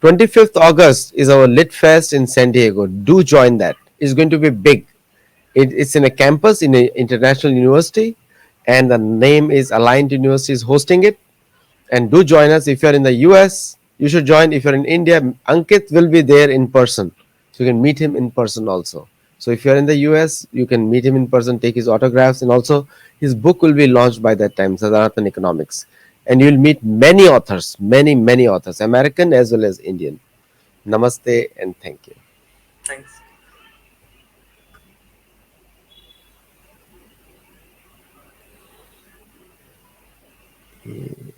25th August is our Lit Fest in San Diego. Do join that. It's going to be big. It's in a campus in an international university, and the name is Aligned University is hosting it. And do join us. If you're in the US, you should join. If you're in India, Ankit will be there in person, so you can meet him in person also. So if you're in the US, you can meet him in person, take his autographs, and also his book will be launched by that time, Sadanatan Economics. And you'll meet many authors, many authors, American as well as Indian. Namaste and thank Thanks. you.